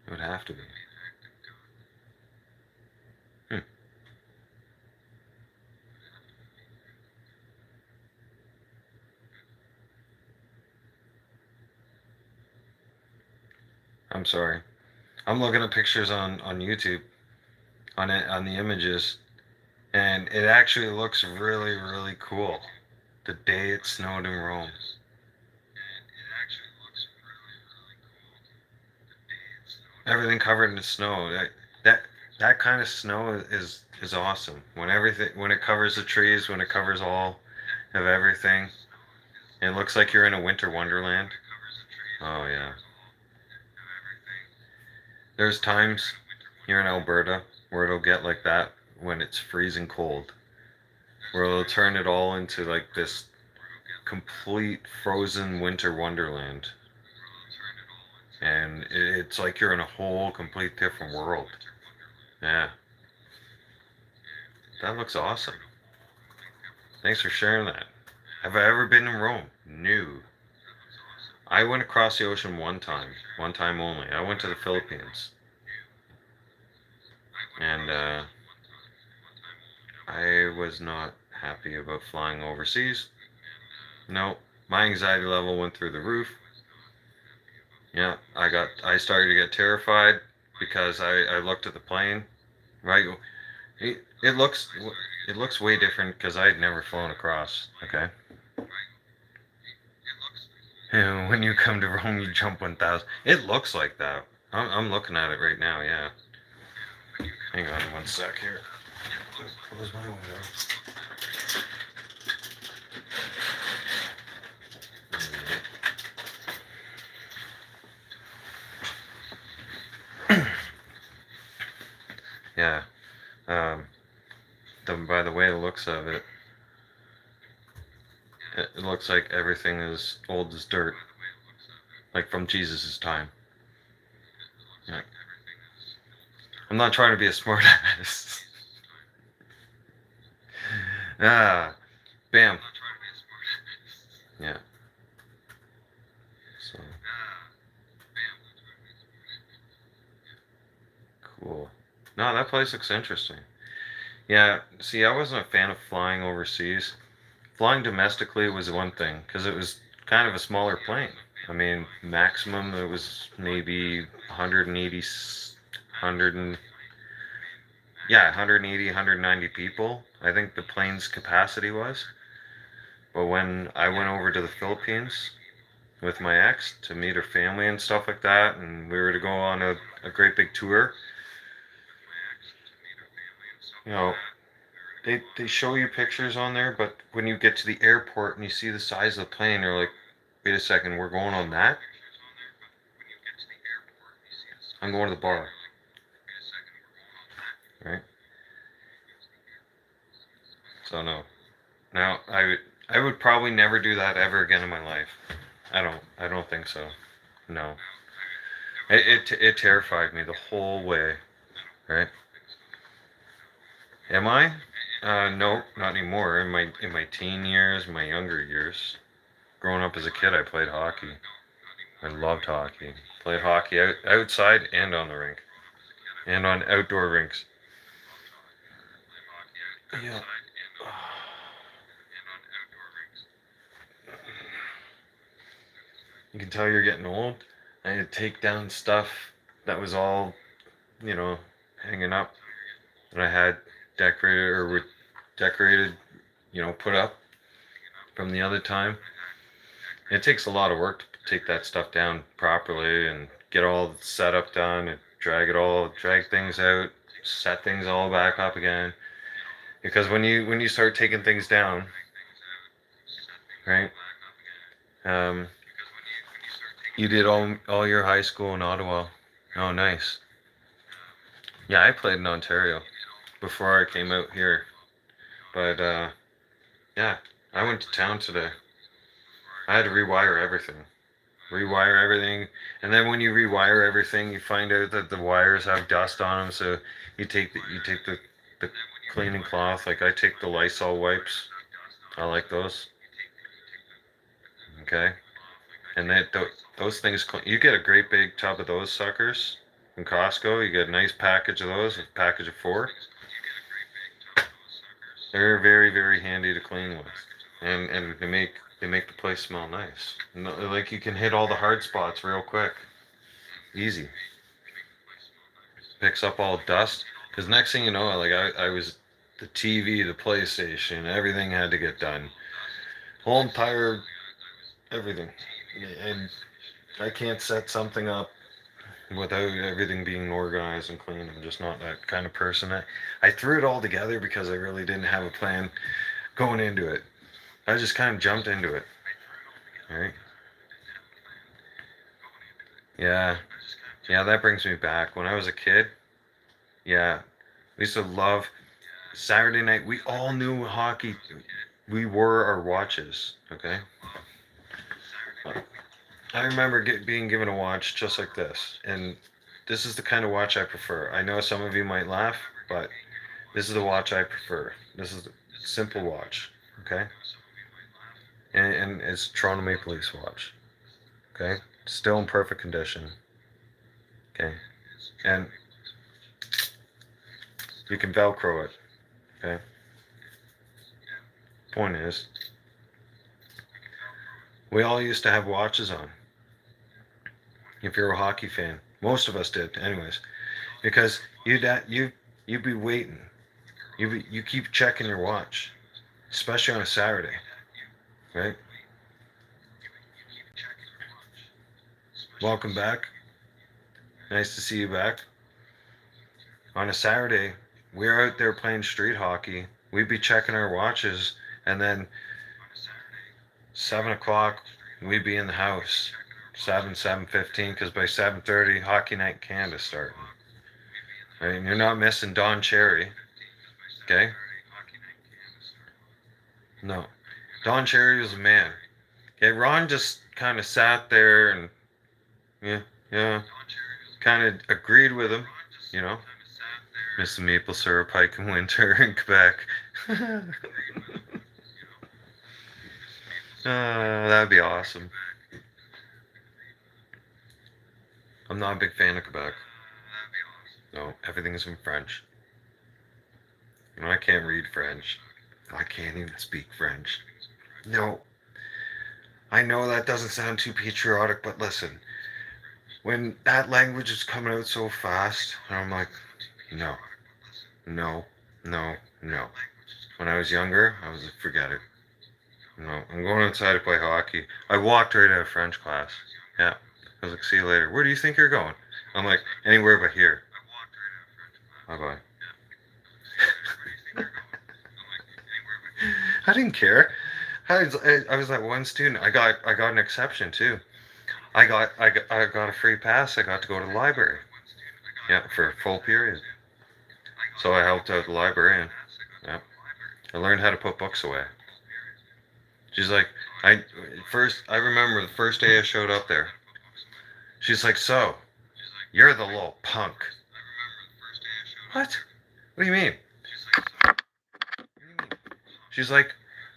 It would have to be. I'm sorry. I'm looking at pictures on YouTube, on the images, and it actually looks really, really cool. The day it snowed in Rome. Everything covered in snow. That kind of snow is awesome. When it covers the trees, when it covers all of everything, it looks like you're in a winter wonderland. Oh yeah. There's times here in Alberta where it'll get like that when it's freezing cold, where it'll turn it all into like this complete frozen winter wonderland. And it's like you're in a whole complete different world. Yeah. That looks awesome. Thanks for sharing that. Have I ever been in Rome? No. I went across the ocean one time only. I went to the Philippines. And I was not happy about flying overseas. No, my anxiety level went through the roof. Yeah, I started to get terrified because I looked at the plane. Right, it looks way different because I had never flown across. Okay. And when you come to Rome, you jump 1,000. It looks like that. I'm looking at it right now. Yeah. Hang on one sec here. Close my window. Yeah. By the way, the looks of it, it looks like everything is old as dirt, like from Jesus' time. Yeah. I'm not trying to be a smart ass. Ah, bam. Yeah. So cool. No, that place looks interesting. Yeah. See, I wasn't a fan of flying overseas. Flying domestically was one thing because it was kind of a smaller plane. I mean, maximum it was maybe 180, 100 and yeah, 180, 190 people. I think the plane's capacity was. But when I went over to the Philippines with my ex to meet her family and stuff like that, and we were to go on a great big tour, you know, they show you pictures on there, but when you get to the airport and you see the size of the plane, you're like, wait a second, we're going on that? I'm going to the bar, right? So no. Now I would probably never do that ever again in my life. I don't think so. No. It terrified me the whole way, right? Am I? No, not anymore. In my teen years, my younger years, growing up as a kid, I played hockey. I loved hockey. Played hockey outside and on the rink, and on outdoor rinks. Yeah. You can tell you're getting old. I had to take down stuff that was all, you know, hanging up that I had decorated decorated, put up from the other time. It takes a lot of work to take that stuff down properly and get all the setup done and drag things out, set things all back up again. Because when you start taking things down, right? Um, you did all your high school in Ottawa. Oh, nice. Yeah, I played in Ontario before I came out here. But yeah, I went to town today. I had to rewire everything. Rewire everything, and then when you rewire everything, you find out that the wires have dust on them. So you take the cleaning cloth. Like I take the Lysol wipes. I like those. Okay, and those things you get a great big tub of those suckers from Costco. You get a nice package of those, a package of four. They're very handy to clean with, and they make the place smell nice. Like you can hit all the hard spots real quick, easy. Picks up all dust. Because next thing you know, like I was the TV, the PlayStation, everything had to get done. Whole entire everything, and I can't set something up without everything being organized and clean. I'm just not that kind of person. I threw it all together because I really didn't have a plan going into it. I just kind of jumped into it. Right? Yeah. Yeah, that brings me back. When I was a kid, yeah, we used to love Saturday night. We all knew hockey. We wore our watches, okay? I remember being given a watch just like this. And this is the kind of watch I prefer. I know some of you might laugh, but this is the watch I prefer. This is a simple watch, okay? And it's Toronto Maple Leafs watch, okay? Still in perfect condition, okay? And you can Velcro it, okay? Point is, we all used to have watches on. If you're a hockey fan, most of us did, anyways, because you'd be waiting. You keep checking your watch, especially on a Saturday, right? Welcome back. Nice to see you back. On a Saturday, we're out there playing street hockey. We'd be checking our watches, and then 7 o'clock, we'd be in the house. 7:15, because by 7:30, hockey night in Canada starting. Right, and you're not missing Don Cherry. Okay? No, Don Cherry was a man. Okay, Ron just kind of sat there and yeah, yeah, kind of agreed with him. You know, miss the maple syrup hike in winter in Quebec. That'd be awesome. I'm not a big fan of Quebec. No, everything's in French. You know, I can't read French. I can't even speak French. No, I know that doesn't sound too patriotic, but listen, when that language is coming out so fast, I'm like, no, no, no, no. When I was younger, I was like, forget it. No, I'm going outside to play hockey. I walked right out of French class. Yeah. I was like, see you later. Where do you think you're going? I'm like, anywhere but here. Bye bye. I didn't care. I was that one student. I got an exception too. I got a free pass. I got to go to the library. Yeah, for a full period. So I helped out the librarian. Yeah. I learned how to put books away. She's like, I remember the first day I showed up there. She's like, so, you're the little punk. What? What do you mean? She's like,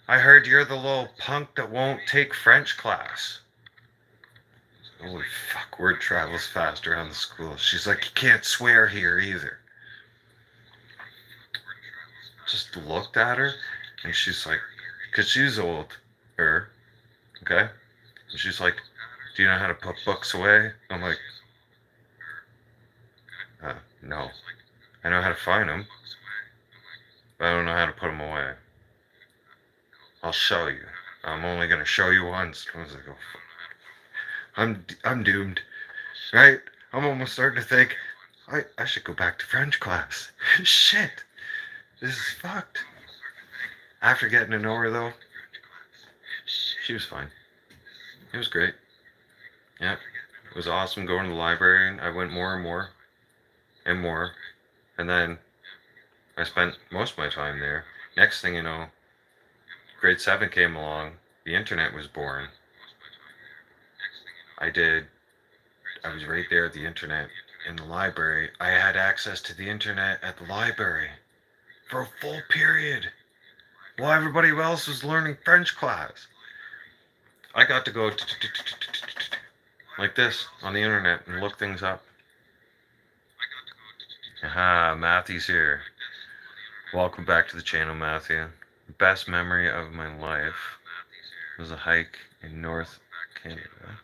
I heard you're the little punk that won't take French class. Holy fuck, word travels fast around the school. She's like, you can't swear here either. Just looked at her, and she's like, because she's older, okay? And she's like, do you know how to put books away? I'm like, no. I know how to find them, but I don't know how to put them away. I'll show you. I'm only gonna show you once. I was like, oh, I'm doomed, right? I'm almost starting to think I should go back to French class. Shit, this is fucked. After getting to know her though, she was fine. It was great. Yeah, it was awesome going to the library. And I went more and more and more, and then I spent most of my time there. Next thing you know, grade 7 came along. The internet was born. I was right there at the internet in the library. I had access to the internet at the library for a full period while everybody else was learning French class. I got to go like this on the internet and look things up. Aha, Matthew's here. Welcome back to the channel, Matthew. Best memory of my life was a hike in North Canada.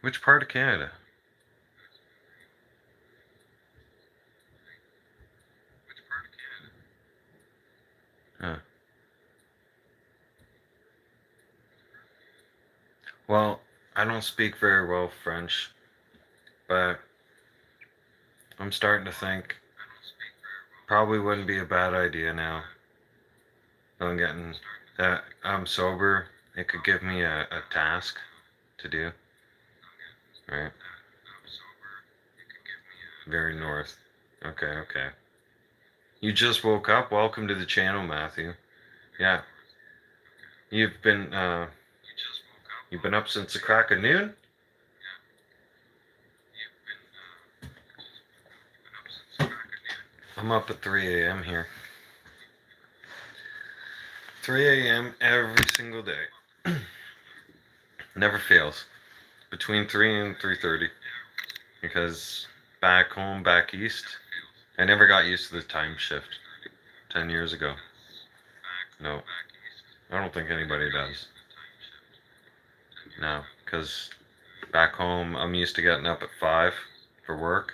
Which part of Canada? Huh. Well, I don't speak very well French, but I'm starting to think probably wouldn't be a bad idea now. I'm getting that I'm sober. It could give me a task to do. Right. Very north. Okay, okay. You just woke up? Welcome to the channel, Matthew. Yeah. You've been up since the crack of noon? I'm up at 3 a.m. here. 3 a.m. every single day. Never fails. Between 3 and 3:30. Because back home, back east, I never got used to the time shift 10 years ago. No. I don't think anybody does. No, because back home, I'm used to getting up at 5 for work.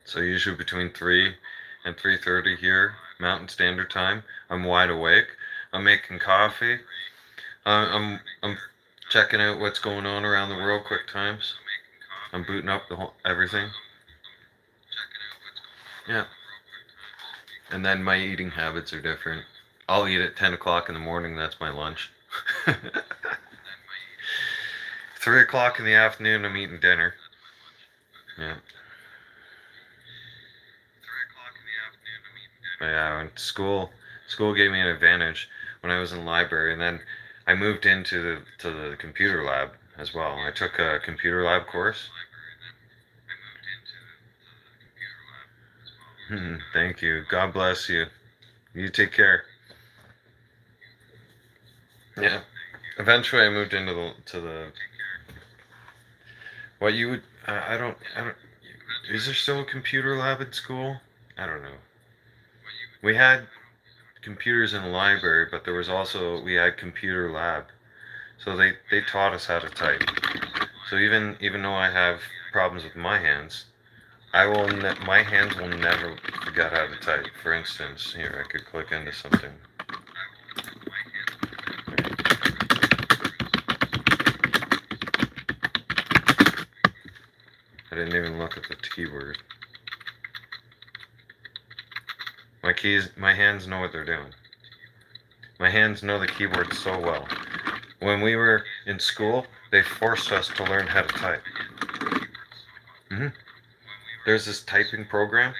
So usually between 3 and 3:30 here, Mountain Standard Time, I'm wide awake. I'm making coffee. I'm checking out what's going on around the world, quick times. I'm booting up everything. Yeah. And then my eating habits are different. I'll eat at 10 o'clock in the morning. That's my lunch. 3 o'clock in the afternoon, I'm eating dinner. Yeah. But yeah, and school gave me an advantage when I was in the library, and then I moved into the computer lab as well. I took a computer lab course. Thank you. God bless you. You take care. Yeah. Eventually, I moved into the what you would. I don't. Is there still a computer lab at school? I don't know. We had computers in the library, but there was also we had computer lab. So they taught us how to type. So even though I have problems with my hands, my hands will never forget how to type. For instance, here I could click into something. I didn't even look at the keyboard. My hands know what they're doing. My hands know the keyboard so well. When we were in school, they forced us to learn how to type. hmm There's this typing program.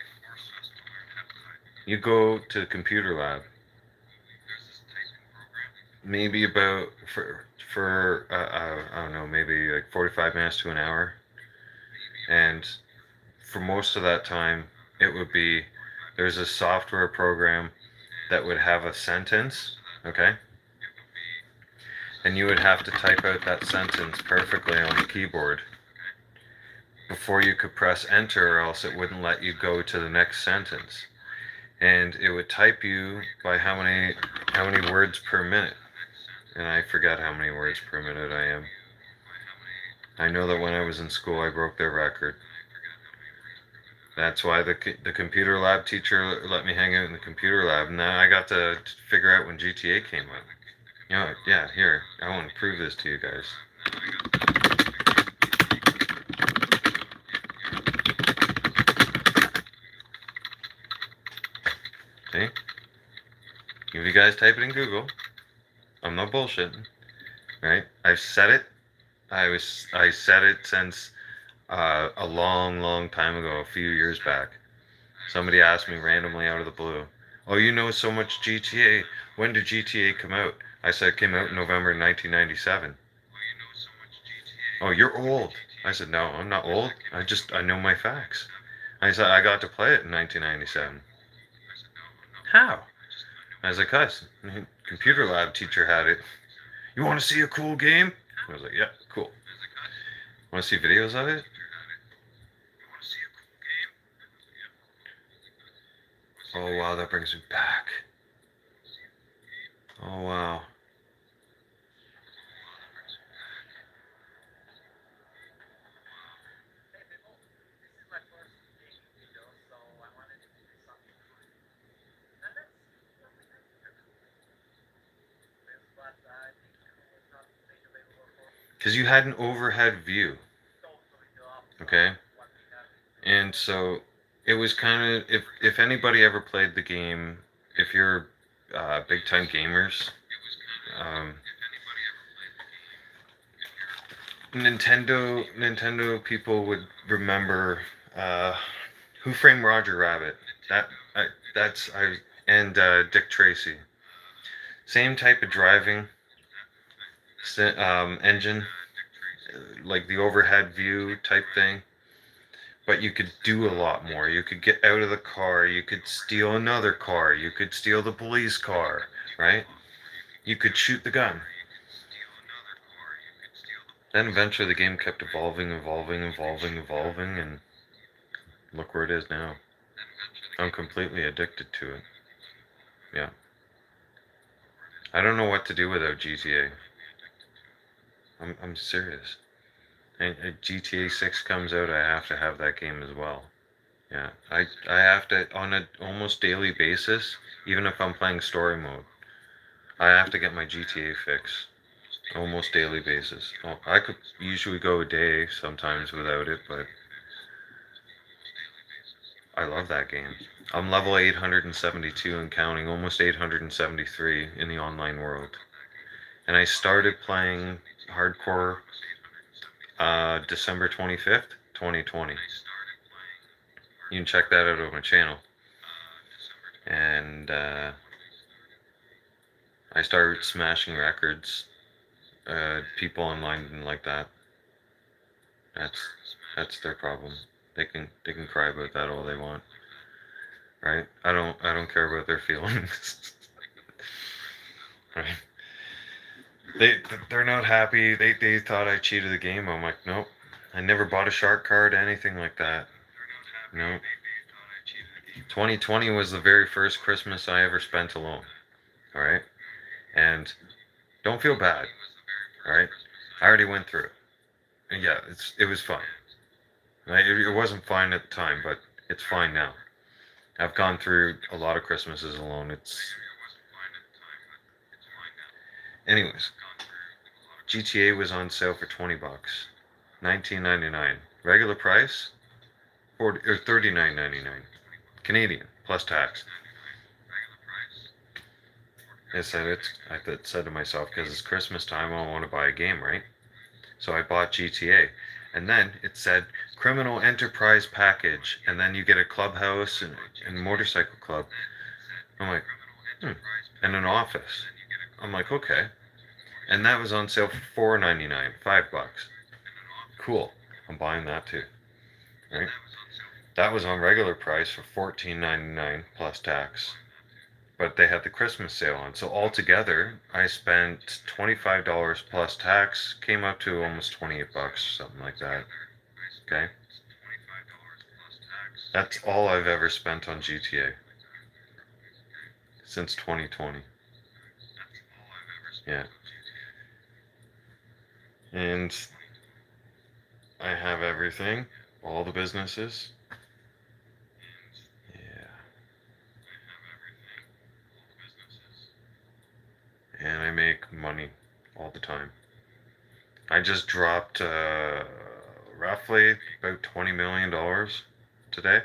You go to the computer lab. Maybe about for I don't know, maybe like 45 minutes to an hour, and for most of that time, it would be there's a software program that would have a sentence, okay, and you would have to type out that sentence perfectly on the keyboard before you could press enter, or else it wouldn't let you go to the next sentence. And it would type you by how many words per minute. And I forgot how many words per minute I am. I know that when I was in school, I broke their record. That's why the computer lab teacher let me hang out in the computer lab. And then I got to figure out when GTA came out. You know, yeah, here, I want to prove this to you guys. See? If you guys type it in Google, I'm not bullshitting, right? I've said it. I said it since a long, long time ago, a few years back. Somebody asked me randomly out of the blue, "Oh, you know so much GTA. When did GTA come out?" I said it came out in November 1997. "Oh, you're old." I said, "No, I'm not old. I know my facts." I said, "I got to play it in 1997." "How?" I was like, "Cuz, computer lab teacher had it. You want to see a cool game?" I was like, "Yeah, cool. Want to see videos of it?" Oh wow, that brings me back. Oh wow. Because you had an overhead view, okay? And so it was kind of if anybody ever played the game, if you're big time gamers, um, Nintendo people would remember uh, Who Framed Roger Rabbit. That I, that's I and Dick Tracy. Same type of driving engine, like the overhead view type thing. But you could do a lot more. You could get out of the car. You could steal another car. You could steal the police car, right? You could shoot the gun. Then eventually the game kept evolving, and look where it is now. I'm completely addicted to it. Yeah. I don't know what to do without GTA. I'm serious. And GTA 6 comes out, I have to have that game as well. Yeah. I have to, on a almost daily basis, even if I'm playing story mode, I have to get my GTA fix. Almost daily basis. Oh, I could usually go a day sometimes without it, but I love that game. I'm level 872 and counting, almost 873 in the online world. And I started playing hardcore December 25th, 2020. You can check that out on my channel. And I started smashing records. People online didn't like that. That's their problem. They can cry about that all they want. right? I don't care about their feelings. Right? They they're not happy. They thought I cheated the game. I'm like, nope. I never bought a shark card, anything like that. No. 2020 was the very first Christmas I ever spent alone. All right, and don't feel bad. All right, I already went through it. And yeah, it was fine. Right? It wasn't fine at the time, but it's fine now. I've gone through a lot of Christmases alone. Anyways, GTA was on sale for $20, 19.99. Regular price, 40 or 39.99 Canadian plus tax. I said to myself, because it's Christmas time, I want to buy a game, right? So I bought GTA, and then it said Criminal Enterprise Package, and then you get a clubhouse and motorcycle club. I'm like, and an office. I'm like, okay. And that was on sale for $4.99, $5. Cool. I'm buying that too. Right? That was on regular price for $14.99 plus tax. But they had the Christmas sale on. So altogether, I spent $25 plus tax, came up to almost $28, something like that. Okay? That's all I've ever spent on GTA since 2020. Yeah. And I have everything, all the businesses. Yeah. And I make money all the time. I just dropped roughly about $20 million today.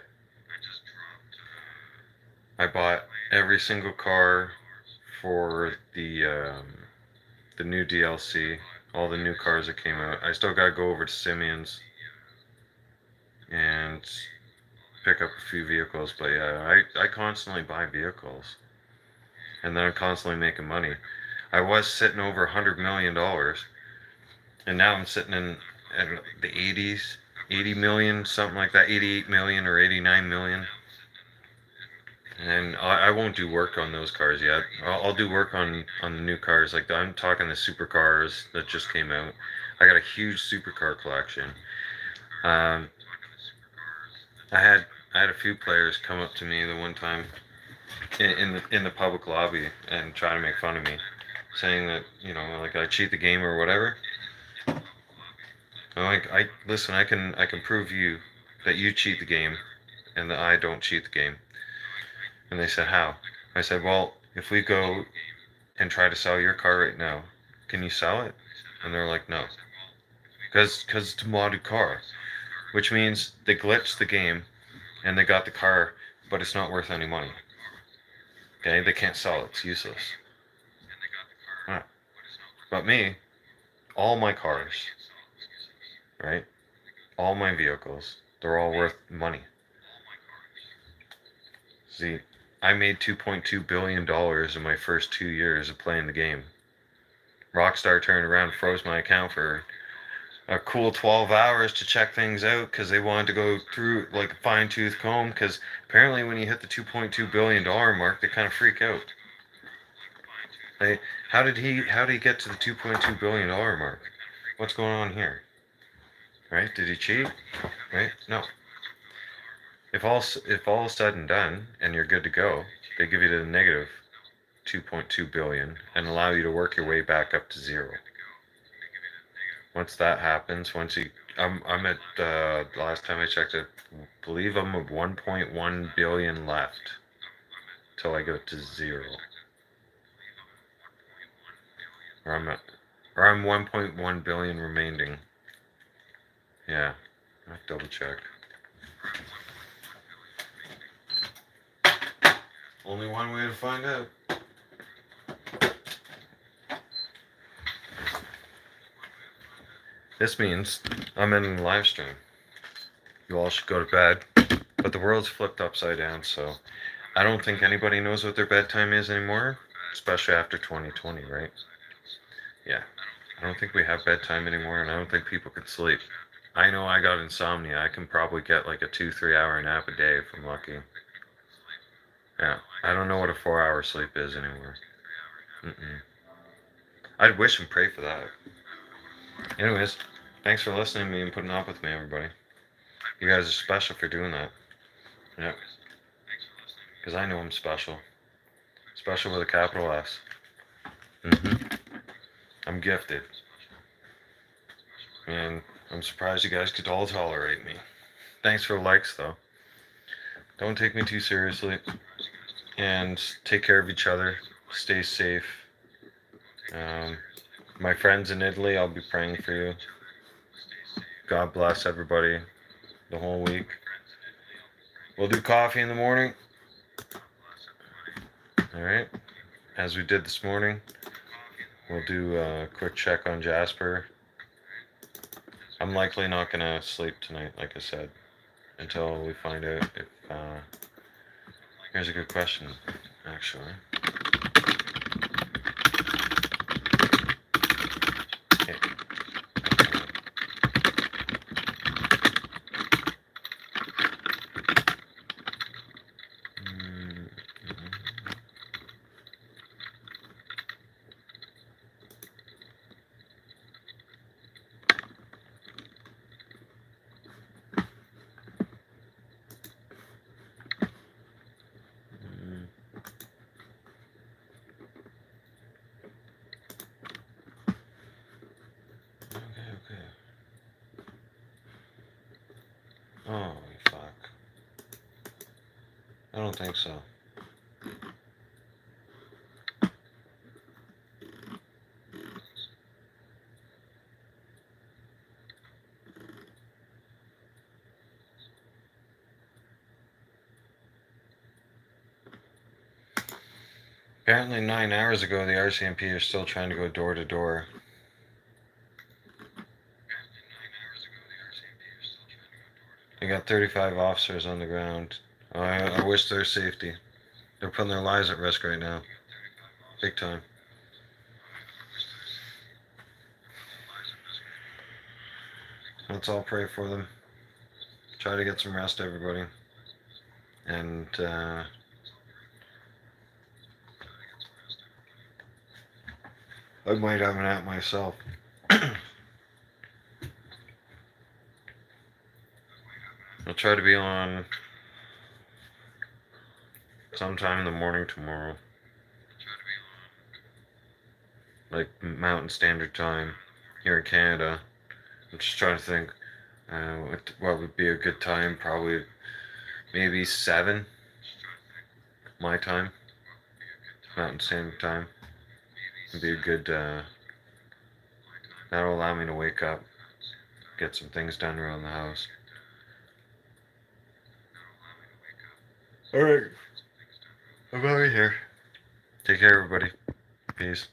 I bought every single car for the new DLC, all the new cars that came out. I still gotta go over to Simeon's and pick up a few vehicles, but yeah, I constantly buy vehicles, and then I'm constantly making money. I was sitting over $100 million, and now I'm sitting in at the 80s, 80 million, something like that, 88 million or 89 million. And I won't do work on those cars yet. I'll do work on the new cars. Like I'm talking the supercars that just came out. I got a huge supercar collection. Um, I had a few players come up to me the one time in the public lobby and try to make fun of me, saying that like I cheat the game or whatever. I'm like, listen. I can prove you that you cheat the game, and that I don't cheat the game. And they said, how? I said, well, if we go and try to sell your car right now, can you sell it? And they're like, no. Because it's a modded car. Which means they glitched the game and they got the car, but it's not worth any money. Okay? They can't sell it. It's useless. Right. But me, all my cars, right? All my vehicles, they're all worth money. See, I made $2.2 billion in my first 2 years of playing the game. Rockstar turned around and froze my account for a cool 12 hours to check things out because they wanted to go through like a fine-tooth comb, because apparently when you hit the $2.2 billion mark, they kind of freak out. Hey, how did he get to the $2.2 billion mark? What's going on here? Right? Did he cheat? Right? No. If all is said and done and you're good to go, they give you the negative 2.2 billion and allow you to work your way back up to zero. Once that happens, I'm at the last time I checked, I believe I'm at 1.1 billion left till I go to zero. Or I'm 1.1 billion remaining. Yeah, I have to double check. Only one way to find out. This means I'm in live stream. You all should go to bed. But the world's flipped upside down, so I don't think anybody knows what their bedtime is anymore, especially after 2020, right? Yeah. I don't think we have bedtime anymore, and I don't think people can sleep. I know I got insomnia. I can probably get like a 2-3 hour nap a day if I'm lucky. Yeah, I don't know what a 4-hour sleep is anymore. Mm-mm. I'd wish and pray for that. Anyways, thanks for listening to me and putting up with me, everybody. You guys are special for doing that. Yep. Because I know I'm special. Special with a capital S. I'm gifted. And I'm surprised you guys could all tolerate me. Thanks for the likes, though. Don't take me too seriously. And take care of each other. Stay safe. My friends in Italy, I'll be praying for you. God bless everybody the whole week. We'll do coffee in the morning. Alright. As we did this morning. We'll do a quick check on Jasper. I'm likely not going to sleep tonight, like I said, until we find out if... Here's a good question, actually. Okay. Okay. Oh, fuck. I don't think so. Apparently 9 hours ago, the RCMP are still trying to go door to door. They got 35 officers on the ground. I wish their safety. They're putting their lives at risk right now. Big time. Let's all pray for them. Try to get some rest, everybody. And, I might have an app myself. I'll try to be on sometime in the morning tomorrow. Like Mountain Standard Time here in Canada. I'm just trying to think what would be a good time. Probably maybe 7 my time. Mountain Standard Time. Would be a good, that'll allow me to wake up, get some things done around the house. Alright. I'm out of here. Take care, everybody. Peace.